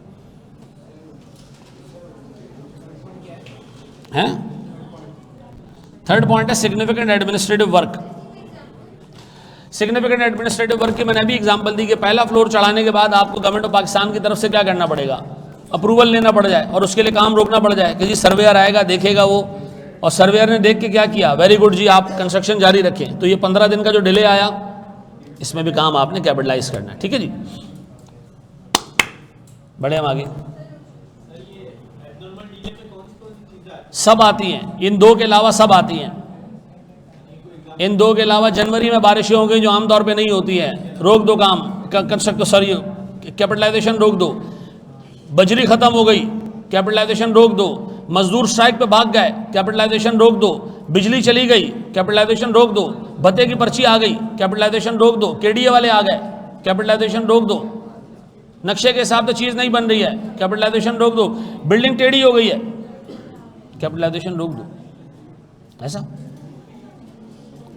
हैं? थर्ड पॉइंट है significant administrative work. Significant administrative work की मैंने अभी एग्जांपल दी कि पहला फ्लोर चढ़ाने के बाद आपको गवर्नमेंट ऑफ पाकिस्तान की तरफ से क्या करना पड़ेगा? अप्रूवल लेना पड़ जाए, और उसके लिए काम रोकना पड़ जाए कि जी सर्वेयर आएगा, देखेगा वो, और सर्वेयर ने देख के क्या किया, वेरी गुड जी आप कंस्ट्रक्शन जारी रखें। तो ये 15 दिन का जो डिले आया, इसमें भी काम आपने कैपिटलाइज करना है, ठीक है जी। बढ़े हम आगे। सब आती हैं, इन 2 के अलावा सब आती हैं। इन 2 के अलावा जनवरी में बारिशें हो गई जो आमतौर पे नहीं होती है, रोक दो काम, कंस्ट्रक्ट सॉरी कैपिटलाइजेशन रोक दो। बजरी खत्म हो गई, कैपिटलाइजेशन रोक दो। मजदूर स्ट्राइक पे भाग गए, कैपिटलाइजेशन रोक दो। बिजली चली गई, कैपिटलाइजेशन रोक दो। भत्ते की पर्ची आ गई, कैपिटलाइजेशन रोक दो। केडीए वाले आ गए, कैपिटलाइजेशन रोक दो। नक्शे के हिसाब से चीज़ नहीं बन रही है, कैपिटलाइजेशन रोक दो। बिल्डिंग टेढ़ी हो गई है, कैपिटलाइजेशन रोक दो। ऐसा।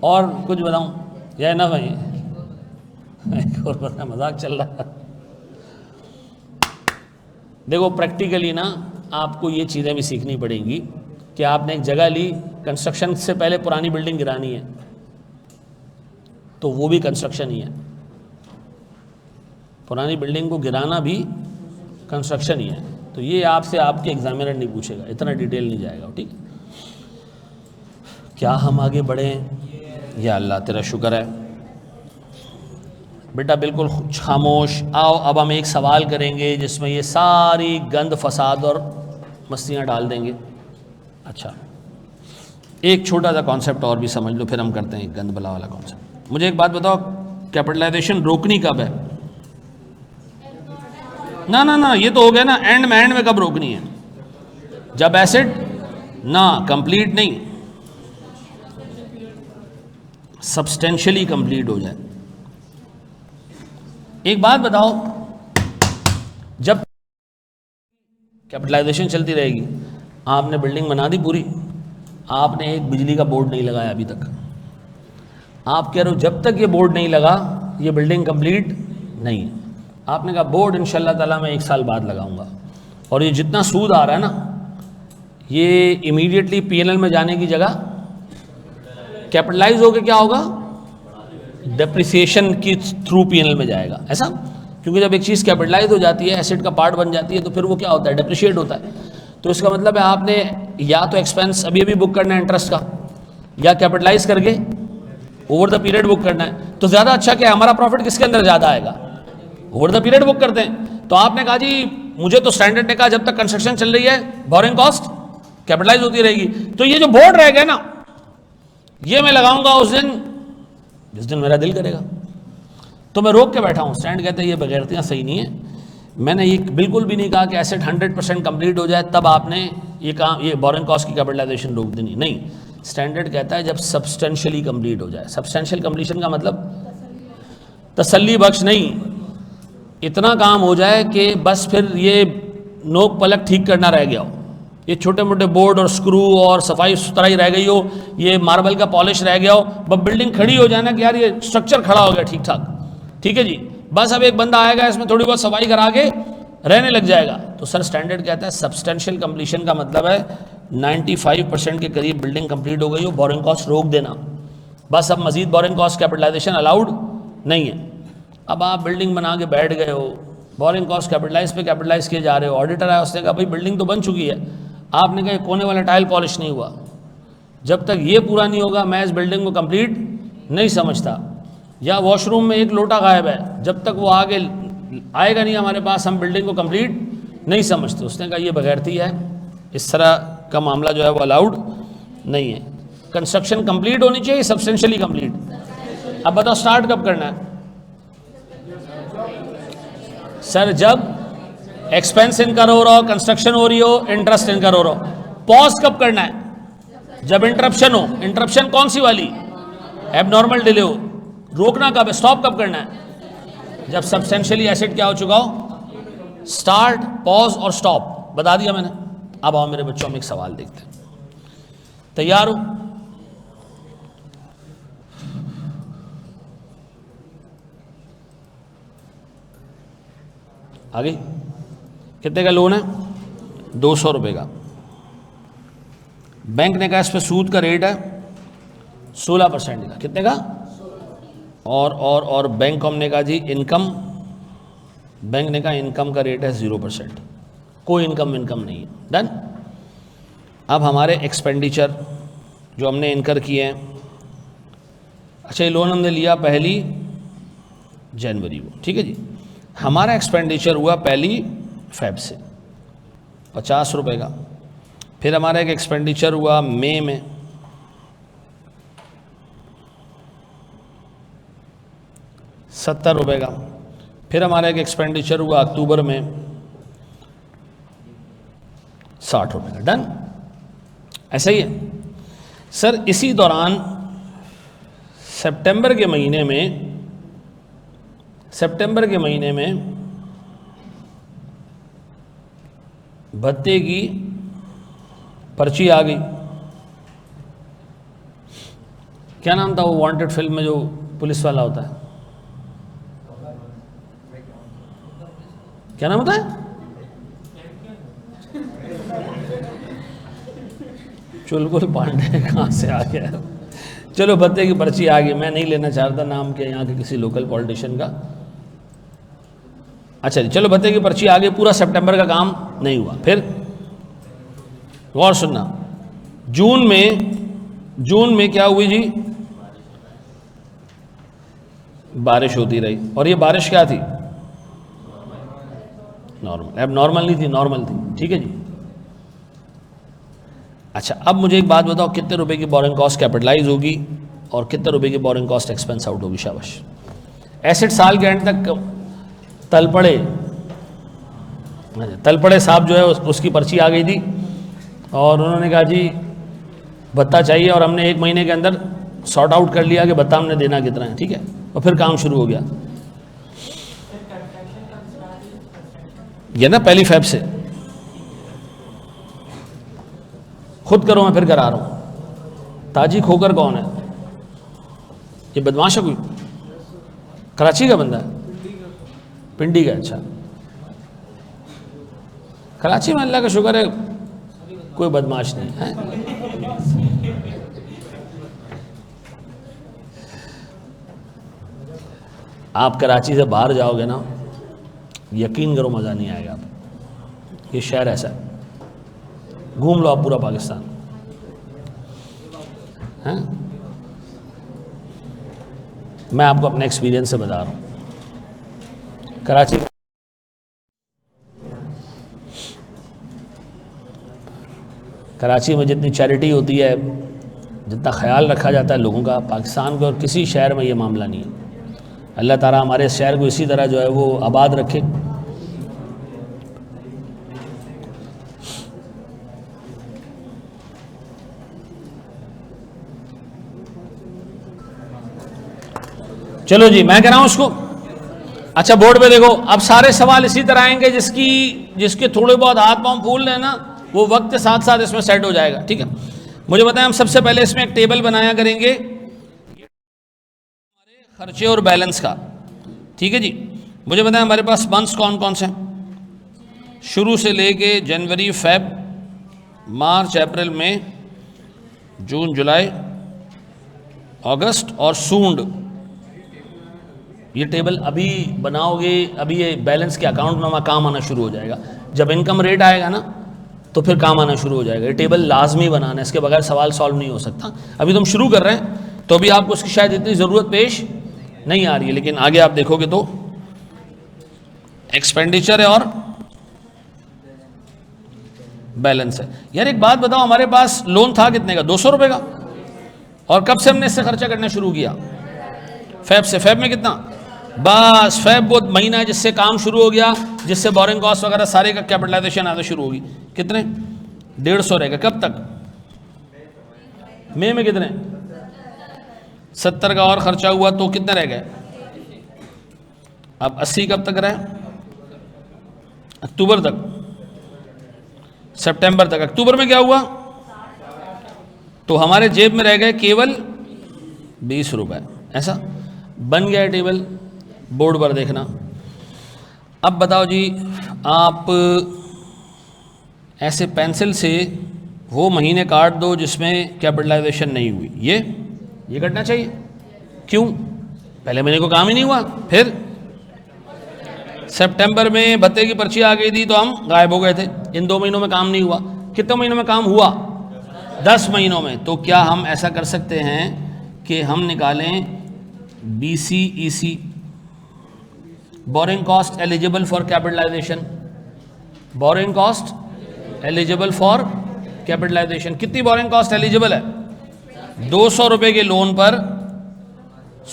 और कुछ बताऊं या ना भाई? एक और बता, मजाक चल रहा है। देखो प्रैक्टिकली ना आपको ये चीज़ें भी सीखनी पड़ेंगी कि आपने एक जगह ली, कंस्ट्रक्शन से पहले पुरानी बिल्डिंग गिरानी है, तो वो भी कंस्ट्रक्शन ही है। पुरानी बिल्डिंग को गिराना भी कंस्ट्रक्शन ही है। तो ये आपसे आपके एग्जामिनर नहीं पूछेगा, इतना डिटेल नहीं जाएगा, ठीक। क्या हम आगे बढ़ें? या अल्लाह तेरा शुक्र है बेटा, बिल्कुल खामोश। आओ अब हम एक सवाल करेंगे जिसमें ये सारी गंद फसाद और मस्तियाँ डाल देंगे। अच्छा, एक छोटा सा कॉन्सेप्ट और भी समझ लो, फिर हम करते हैं गंद बला वाला कॉन्सेप्ट। मुझे एक बात बताओ, कैपिटलाइजेशन रोकनी कब है? ना ना ना, ये तो हो गया ना, एंड में कब रोकनी है? जब एसेट ना कंप्लीट नहीं, सब्सटेंशियली कंप्लीट हो जाए। एक बात बताओ, जब कैपिटलाइजेशन चलती रहेगी। आपने बिल्डिंग बना दी पूरी, आपने एक बिजली का बोर्ड नहीं लगाया अभी तक। आप कह रहे हो जब तक ये बोर्ड नहीं लगा ये बिल्डिंग कंप्लीट नहीं है। आपने कहा बोर्ड इंशाल्लाह ताला मैं 1 साल बाद लगाऊंगा, और ये जितना सूद आ रहा है ना ये इमीडिएटली पीएनएल में जाने की जगह कैपिटलाइज होकर क्या होगा, डेप्रिसिएशन की थ्रू पीएनएल में जाएगा। ऐसा, क्योंकि जब एक चीज़ कैपिटलाइज हो जाती है, एसेट का पार्ट बन जाती है, तो फिर वो क्या होता है, डेप्रिशिएट होता है। तो इसका मतलब है आपने या तो एक्सपेंस अभी अभी बुक करना है इंटरेस्ट का, या कैपिटलाइज करके ओवर द पीरियड बुक करना है। तो ज़्यादा अच्छा क्या है, हमारा प्रॉफिट किसके अंदर ज़्यादा आएगा, ओवर द पीरियड बुक करते हैं। तो आपने कहा जी मुझे तो स्टैंडर्ड ने कहा जब तक कंस्ट्रक्शन चल रही है बोरिंग कॉस्ट कैपिटलाइज होती रहेगी। तो ये जो बोर्ड रह गया ना ये मैं लगाऊंगा उस दिन जिस दिन मेरा दिल करेगा। तो मैं रोक के बैठा हूँ। स्टैंड कहते हैं ये बगैरतियाँ सही नहीं है। मैंने ये बिल्कुल भी नहीं कहा कि एसेट 100% कंप्लीट हो जाए तब आपने ये काम, ये बोरिंग कॉस्ट की कैपिटलाइजेशन रोक देनी, नहीं। स्टैंडर्ड कहता है जब सब्सटेंशियली कंप्लीट हो जाए। सब्सटेंशियल कंप्लीशन का मतलब तसल्ली बख्श नहीं, इतना काम हो जाए कि बस फिर ये नोक पलक ठीक करना रह गया हो, ये छोटे मोटे बोर्ड और स्क्रू और सफाई सुथराई रह गई हो, ये मार्बल का पॉलिश रह गया हो, बस बिल्डिंग खड़ी हो जाए ना कि यार ये स्ट्रक्चर खड़ा हो गया ठीक ठाक, ठीक है जी, बस अब एक बंदा आएगा इसमें थोड़ी बहुत सफाई करा के रहने लग जाएगा। तो सर स्टैंडर्ड कहता है सब्सटेंशियल कंप्लीशन का मतलब है 95% के करीब बिल्डिंग कंप्लीट हो गई हो, बोरिंग कॉस्ट रोक देना, बस अब मजीद बोरिंग कॉस्ट कैपिटलाइजेशन अलाउड नहीं है। अब आप बिल्डिंग बना के बैठ गए हो, बोरिंग कॉस्ट कैपिटलाइज पे कैपिटलाइज किए जा रहे हो, ऑडिटर आया उसने कहा भाई बिल्डिंग तो बन चुकी है, आपने कहा कोने वाला टाइल पॉलिश नहीं हुआ, जब तक ये पूरा नहीं होगा मैं इस बिल्डिंग को कंप्लीट नहीं समझता। या वॉशरूम में एक लोटा गायब है, जब तक वो आगे आएगा नहीं हमारे पास हम बिल्डिंग को कंप्लीट नहीं समझते। उसने कहा ये बगैरती है, इस तरह का मामला जो है वो अलाउड नहीं है। कंस्ट्रक्शन कंप्लीट होनी चाहिए, सब्सटेंशियली कंप्लीट। अब बताओ स्टार्ट कब करना है सर, जब एक्सपेंस इनकर हो रहा हो, कंस्ट्रक्शन हो रही हो, इंटरेस्ट इनकर हो रहा हो। पॉज कब करना है, जब इंटरप्शन हो। इंटरप्शन कौन सी वाली, एबनॉर्मल डिले हो। रोकना कब है, स्टॉप कब करना है, जब सब्सटेंशियली एसेट क्या हो चुका हो। स्टार्ट, पॉज और स्टॉप बता दिया मैंने। अब आओ मेरे बच्चों, हम एक सवाल देखते हैं, तैयार हो। आगे कितने का लोन है, 200 रुपये का। बैंक ने कहा इस पर सूद का रेट है 16% का, कितने का, और बैंक को हमने कहा जी इनकम, बैंक ने कहा इनकम का रेट है 0%, कोई इनकम नहीं है। डन। अब हमारे एक्सपेंडिचर जो हमने इनकर किए हैं, अच्छा ये लोन हमने लिया 1 जनवरी को, ठीक है जी। हमारा एक्सपेंडिचर हुआ 1 फेब से 50 रुपये का। फिर हमारा एक एक्सपेंडिचर हुआ मई में 70 रुपये का। फिर हमारा एक एक्सपेंडिचर हुआ अक्टूबर में 60 रुपये का। डन, ऐसा ही है सर। इसी दौरान सितंबर के महीने में भत्ते की पर्ची आ गई। क्या नाम था वो वांटेड फिल्म में जो पुलिस वाला होता है, क्या नाम होता है, चुलबुल पांडे कहाँ से आ गया। चलो भत्ते की पर्ची आ गई, मैं नहीं लेना चाहता नाम के यहाँ के किसी लोकल पॉलिटिशियन का। अच्छा जी, चलो भत्ते की पर्ची आ गई, पूरा सितंबर का काम नहीं हुआ। फिर गौर सुनना, जून में क्या हुई जी, बारिश होती रही। और ये बारिश क्या थी, नॉर्मल। अब नॉर्मल नहीं थी, नॉर्मल थी, ठीक है जी। अच्छा अब मुझे एक बात बताओ, कितने रुपए की बोरिंग कॉस्ट कैपिटलाइज होगी और कितने रुपए की बोरिंग कॉस्ट एक्सपेंस आउट होगी। शाबाश। एसेट साल के एंड तक तलपड़े साहब जो है उसकी पर्ची आ गई थी और उन्होंने कहा जी भत्ता चाहिए, और हमने 1 महीने के अंदर सॉर्ट आउट कर लिया कि भत्ता हमने देना कितना है, ठीक है। और फिर काम शुरू हो गया, ये ना 1 फेब से खुद करो, मैं फिर करा रहा हूँ। ताजी खोकर कौन है? ये बदमाश है कोई? कराची का बंदा है? पिंडी का? अच्छा, कराची में अल्लाह का शुक्र है कोई बदमाश नहीं है। आप कराची से बाहर जाओगे ना, यकीन करो मज़ा नहीं आएगा आप। ये शहर ऐसा है, घूम लो आप पूरा पाकिस्तान है। मैं आपको अपने एक्सपीरियंस से बता रहा हूँ। कराची में जितनी चैरिटी होती है, जितना ख्याल रखा जाता है लोगों का, पाकिस्तान के और किसी शहर में ये मामला नहीं है। अल्लाह ताला हमारे शहर को इसी तरह जो है वो आबाद रखे। चलो जी, मैं कह रहा हूं उसको। अच्छा, बोर्ड पे देखो, अब सारे सवाल इसी तरह आएंगे, जिसके थोड़े बहुत हाथ पांव फूल रहे हैं ना, वो वक्त के साथ साथ इसमें सेट हो जाएगा। ठीक है, मुझे बताएं, हम सबसे पहले इसमें एक टेबल बनाया करेंगे हमारे खर्चे और बैलेंस का। ठीक है जी, मुझे बताएं हमारे पास मंथ्स कौन कौन से हैं, शुरू से लेके जनवरी, फेब, मार्च, अप्रैल, मई, जून, जुलाई, अगस्त और सूंड। ये टेबल अभी बनाओगे, अभी ये बैलेंस के अकाउंट में काम आना शुरू हो जाएगा। जब इनकम रेट आएगा ना, तो फिर काम आना शुरू हो जाएगा। ये टेबल लाजमी बनाना है, इसके बगैर सवाल सॉल्व नहीं हो सकता। अभी तुम शुरू कर रहे हैं तो अभी आपको उसकी शायद इतनी ज़रूरत पेश नहीं आ रही है, लेकिन आगे आप देखोगे तो एक्सपेंडिचर है और बैलेंस है। यार एक बात बताओ, हमारे पास लोन था कितने का? 200 रुपये का। और कब से हमने इससे खर्चा करना शुरू किया? फेब से। फेब में कितना? बस फेब वो महीना है जिससे काम शुरू हो गया, जिससे बोरिंग कॉस्ट वगैरह सारे का कैपिटलाइजेशन आना शुरू होगी। कितने? 150 रहेगा। कब तक? मई में कितने? 70 का और खर्चा हुआ तो कितने रह गए? अब 80 कब तक रहे? अक्टूबर तक, सितंबर तक। अक्टूबर में क्या हुआ? तो हमारे जेब में रह गए केवल 20 रुपए। ऐसा बन गया टेबल, बोर्ड पर देखना। अब बताओ जी, आप ऐसे पेंसिल से वो महीने काट दो जिसमें कैपिटलाइजेशन नहीं हुई। ये कटना चाहिए। क्यों? पहले महीने को काम ही नहीं हुआ। फिर सितंबर में भत्ते की पर्ची आ गई थी तो हम गायब हो गए थे। इन 2 महीनों में काम नहीं हुआ। कितने महीनों में काम हुआ? 10 महीनों में। तो क्या हम ऐसा कर सकते हैं कि हम निकालें BCEC, borrowing cost eligible for capitalisation. Borrowing cost eligible for capitalisation. कितनी बोरिंग कॉस्ट एलिजिबल है? 200 रुपए के लोन पर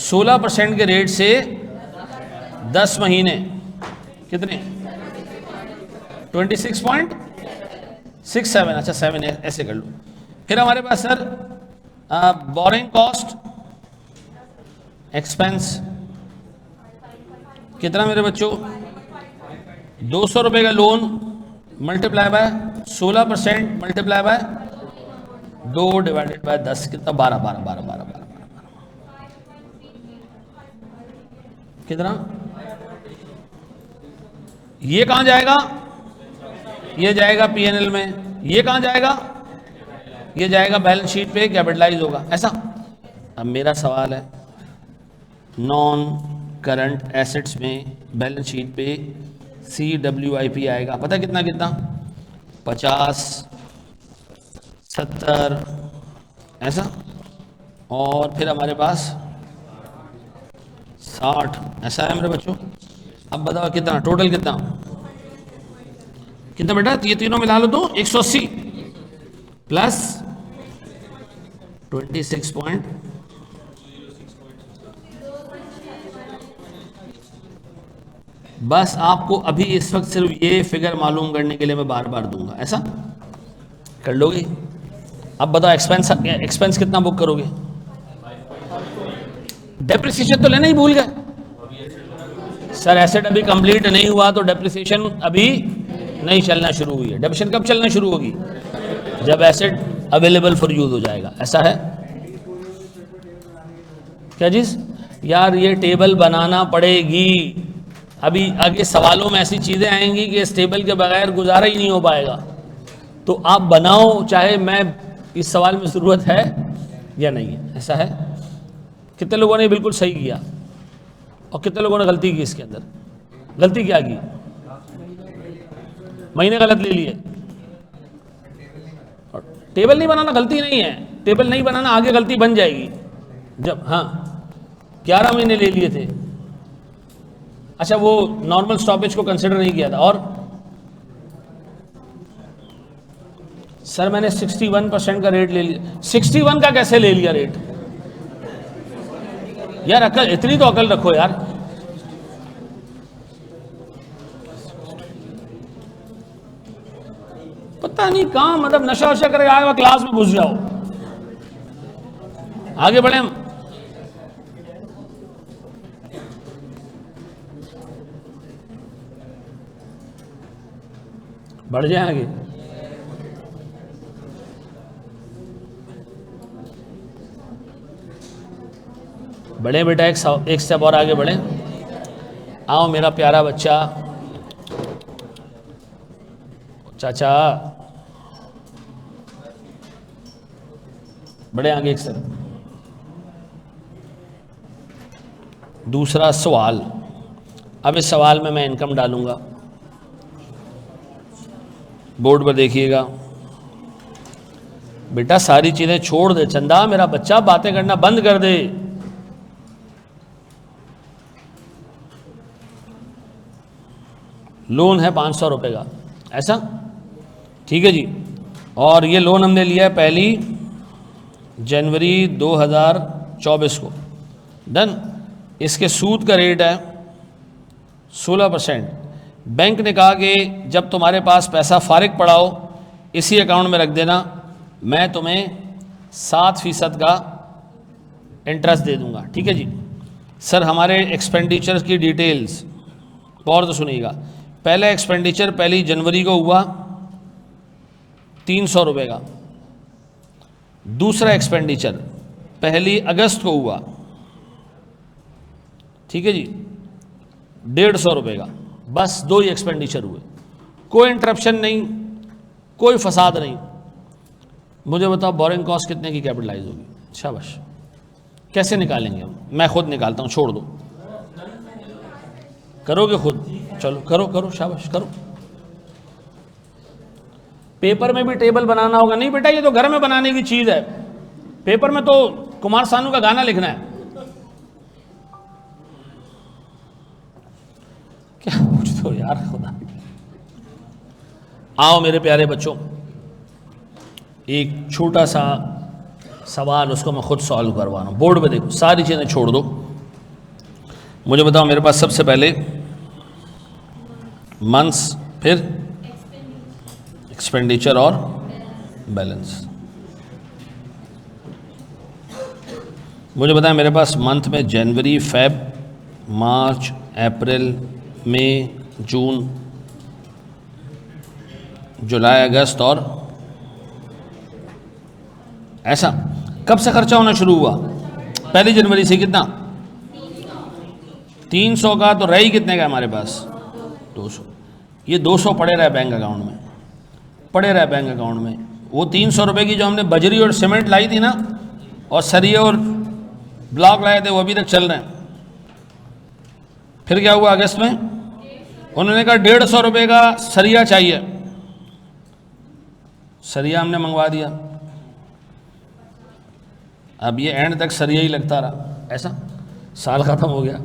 16% के रेट से 10 महीने। कितने? 26.67। अच्छा 7 ऐसे कर लो। फिर हमारे पास सर बोरिंग कॉस्ट एक्सपेंस कितना मेरे बच्चों? 200 रुपए का loan multiply by 16% multiply by 2 divided by 10 कितना? 12 12 12 12 12 कितना? ये कहां जाएगा? ये जाएगा P&L में। ये कहां जाएगा? ये जाएगा बैलेंस शीट पे, कैपिटलाइज होगा। ऐसा। अब मेरा सवाल है, नॉन करंट एसेट्स में बैलेंस शीट पे CWIP आएगा, पता कितना कितना? 50, 70 ऐसा। और फिर हमारे पास 60 ऐसा है मेरे बच्चों। अब बताओ कितना टोटल? कितना कितना बेटा? ये तीनों मिला लो तो 180 प्लस 26 पॉइंट। बस आपको अभी इस वक्त सिर्फ ये फिगर मालूम करने के लिए मैं बार बार दूंगा। ऐसा कर लोगे? अब बताओ एक्सपेंस कितना बुक करोगे? डेप्रिसिएशन तो लेना ही भूल गए सर। एसेट अभी कंप्लीट नहीं हुआ तो डेप्रिसिएशन अभी नहीं चलना शुरू हुई है। डेप्रिसिएशन कब चलना शुरू होगी? जब एसेट अवेलेबल फॉर यूज हो जाएगा, ऐसा है क्या चीज़ यार? ये टेबल बनाना पड़ेगी, अभी आगे सवालों में ऐसी चीज़ें आएंगी कि इस टेबल के बगैर गुजारा ही नहीं हो पाएगा, तो आप बनाओ, चाहे मैं इस सवाल में ज़रूरत है या नहीं है, ऐसा है। कितने लोगों ने बिल्कुल सही किया और कितने लोगों ने गलती की? इसके अंदर गलती क्या की? महीने गलत ले लिए। और टेबल नहीं बनाना गलती नहीं है, टेबल नहीं बनाना आगे गलती बन जाएगी जब, हाँ 11 महीने ले लिए थे। अच्छा, वो नॉर्मल स्टॉपेज को कंसिडर नहीं किया था। और सर मैंने 61% का रेट ले लिया। 61 का कैसे ले लिया रेट? यार अकल, इतनी तो अकल रखो यार। पता नहीं कहां, मतलब नशा वशा करके आए हुआ क्लास में घुस जाओ। आगे बढ़े हम। बढ़ जाए आगे। बढ़े बेटा, एक स्टेप और आगे बढ़े। आओ मेरा प्यारा बच्चा, चाचा, बढ़े आगे एक स्टेप। दूसरा सवाल। अब इस सवाल में मैं इनकम डालूंगा, बोर्ड पर देखिएगा। बेटा सारी चीजें छोड़ दे चंदा, मेरा बच्चा बातें करना बंद कर दे। लोन है 500 रुपए का, ऐसा ठीक है जी। और ये लोन हमने लिया है 1 जनवरी 2024 को, डन। इसके सूद का रेट है 16%। बैंक ने कहा कि जब तुम्हारे पास पैसा फारिग पड़ा हो इसी अकाउंट में रख देना, मैं तुम्हें 7% का इंटरेस्ट दे दूंगा, ठीक है जी। सर हमारे एक्सपेंडिचर्स की डिटेल्स और तो सुनिएगा। पहला एक्सपेंडिचर 1 जनवरी को हुआ 300 रुपये का। दूसरा एक्सपेंडिचर 1 अगस्त को हुआ, ठीक है जी, 150 रुपये का। बस 2 ही एक्सपेंडिचर हुए, कोई इंटरप्शन नहीं, कोई फसाद नहीं। मुझे बताओ बोरिंग कॉस्ट कितने की कैपिटलाइज होगी? शाबाश। कैसे निकालेंगे हम? मैं खुद निकालता हूं, छोड़ दो। करोगे खुद? चलो करो करो, शाबाश करो। पेपर में भी टेबल बनाना होगा। नहीं बेटा, ये तो घर में बनाने की चीज है, पेपर में तो कुमार सानू का गाना लिखना है। क्या पूछते हो यार खुदा। आओ मेरे प्यारे बच्चों, एक छोटा सा सवाल, उसको मैं खुद सॉल्व करवा रहा हूं। बोर्ड पे देखो, सारी चीजें छोड़ दो। मुझे बताओ, मेरे पास सबसे पहले मंथ्स, फिर एक्सपेंडिचर और बैलेंस। मुझे बताएं, मेरे पास मंथ में जनवरी, फेब, मार्च, अप्रैल, मई, जून, जुलाई, अगस्त और ऐसा। कब से खर्चा होना शुरू हुआ? 1 जनवरी से। कितना? 300 का। तो रही कितने का हमारे पास? 200। ये 200 पड़े रहे बैंक अकाउंट में, पड़े रहे बैंक अकाउंट में। वो 300 रुपये की जो हमने बजरी और सीमेंट लाई थी ना, और सरिये और ब्लॉक लाए थे, वो अभी तक चल रहे हैं। फिर क्या हुआ? अगस्त में उन्होंने कहा 150 रुपये का सरिया चाहिए। सरिया हमने मंगवा दिया। अब ये एंड तक सरिया ही लगता रहा, ऐसा साल ख़त्म हो गया।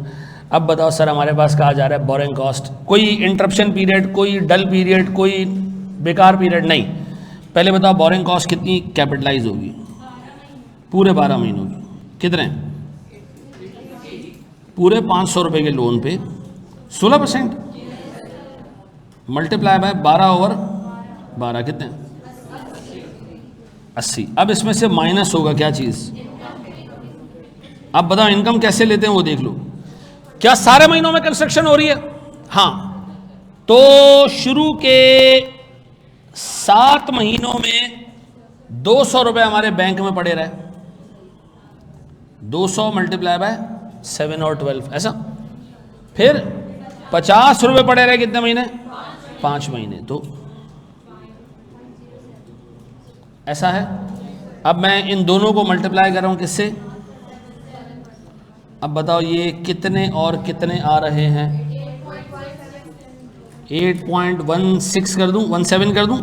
अब बताओ सर, हमारे पास कहा जा रहा है बोरिंग कॉस्ट, कोई इंटरप्शन पीरियड, कोई डल पीरियड, कोई बेकार पीरियड नहीं। पहले बताओ बोरिंग कॉस्ट कितनी कैपिटलाइज होगी? पूरे 12 महीनों की। कितने? पूरे 500 रुपये के लोन पे 16% मल्टीप्लाई बाय 12/12 कितने? 80। अब इसमें से माइनस होगा क्या चीज़? अब बताओ इनकम कैसे लेते हैं वो देख लो। क्या सारे महीनों में कंस्ट्रक्शन हो रही है? हाँ, तो शुरू के 7 महीनों में 200 रुपये हमारे बैंक में पड़े रहे, 200 मल्टीप्लाई बाय 7 और 12 ऐसा। फिर 50 रुपये पड़े रहे कितने महीने, 5 महीने, तो ऐसा है। अब मैं इन दोनों को मल्टीप्लाई कर रहा हूं किससे, अब बताओ ये कितने और कितने आ रहे हैं, 8.16 कर दूं, 17 कर दूं,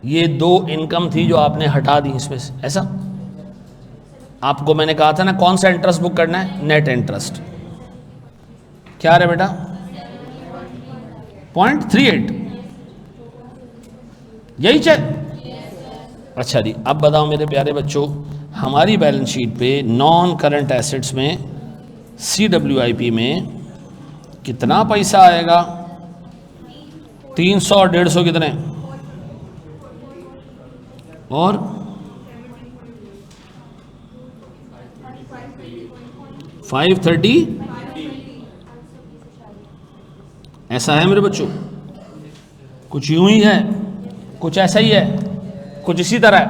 ये दो इनकम थी जो आपने हटा दी इसमें से, ऐसा। आपको मैंने कहा था ना कौन सा इंटरेस्ट बुक करना है, नेट इंटरेस्ट। क्या है बेटा, 0.38, यही चेक। अच्छा जी, अब बताओ मेरे प्यारे बच्चों, हमारी बैलेंस शीट पे नॉन करंट एसेट्स में CWIP में कितना पैसा आएगा, 300 और 150 कितने, और 530, ऐसा है मेरे बच्चों। कुछ यूं ही है, कुछ ऐसा ही है, कुछ इसी तरह है।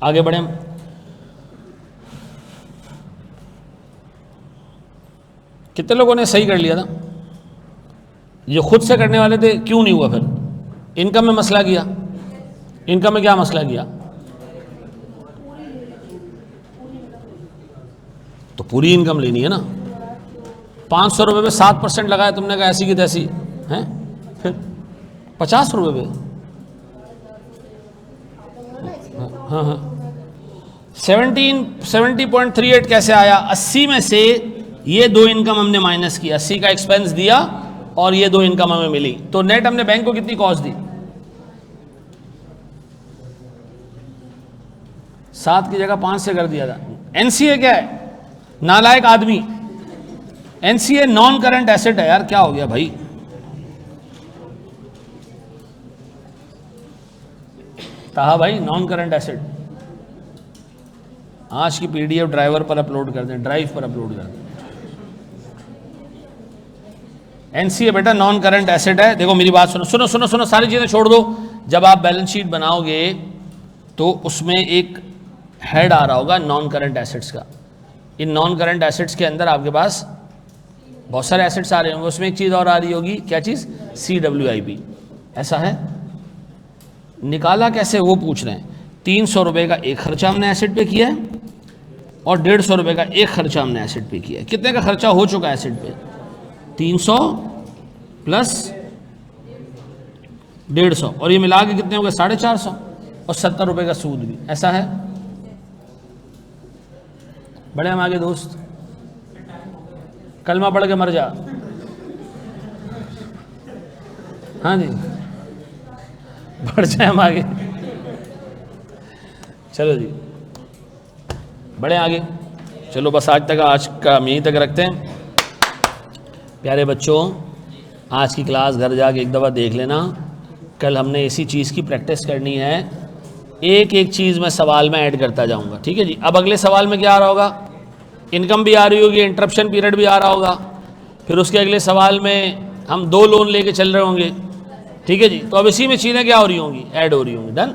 आगे बढ़े हम। कितने लोगों ने सही कर लिया था, ये खुद से करने वाले थे, क्यों नहीं हुआ? फिर इनकम में मसला किया, इनकम में क्या मसला किया, तो पूरी इनकम लेनी है ना। 500 रुपये पे 7% लगाया तुमने, कहा ऐसी की तैसी हैं, फिर 50 रुपये पे, हाँ हाँ 70.38 कैसे आया, 80 में से ये दो इनकम हमने माइनस की, 80 का एक्सपेंस दिया और ये दो इनकम हमें मिली, तो नेट हमने बैंक को कितनी कॉस्ट दी, 7 की जगह 5 से कर दिया था। एनसीए क्या है, नालायक आदमी, एनसीए नॉन करंट एसेट है यार, क्या हो गया भाई। कहा भाई नॉन करंट एसेट, आज की PDF ड्राइवर पर अपलोड कर दें, ड्राइव पर अपलोड कर दें। एनसीए बेटा नॉन करंट एसेट है। देखो मेरी बात सुनो सुनो सुनो सुनो, सारी चीजें छोड़ दो। जब आप बैलेंस शीट बनाओगे तो उसमें एक हेड आ रहा होगा नॉन करंट एसेट्स का। इन नॉन करंट एसेट्स के अंदर आपके पास बहुत सारे एसेट्स आ रहे होंगे, उसमें एक चीज़ और आ रही होगी, क्या चीज़, CWIP, ऐसा है। निकाला कैसे वो पूछ रहे हैं। 300 रुपये का एक खर्चा हमने एसेट पे किया है और 150 रुपये का एक खर्चा हमने एसेट पे किया है। कितने का खर्चा हो चुका है एसेट पे, 300 प्लस 150, और ये मिला के कितने हो गए, 450, और 70 रुपये का सूद भी, ऐसा है। बड़े हम आगे दोस्त, कलमा पढ़ के मर जा। हाँ जी, बढ़ जाए हम आगे, चलो जी बड़े आगे। चलो बस आज का हम यहीं तक रखते हैं। प्यारे बच्चों, आज की क्लास घर जाके एक दफ़ा देख लेना। कल हमने इसी चीज़ की प्रैक्टिस करनी है, एक एक चीज़ मैं सवाल में ऐड करता जाऊंगा, ठीक है जी। अब अगले सवाल में क्या आ रहा होगा, इनकम भी आ रही होगी, इंटरप्शन पीरियड भी आ रहा होगा, फिर उसके अगले सवाल में हम 2 लोन लेके चल रहे होंगे, ठीक है जी। तो अब इसी में चीज़ें क्या हो रही होंगी, ऐड हो रही होंगी। डन।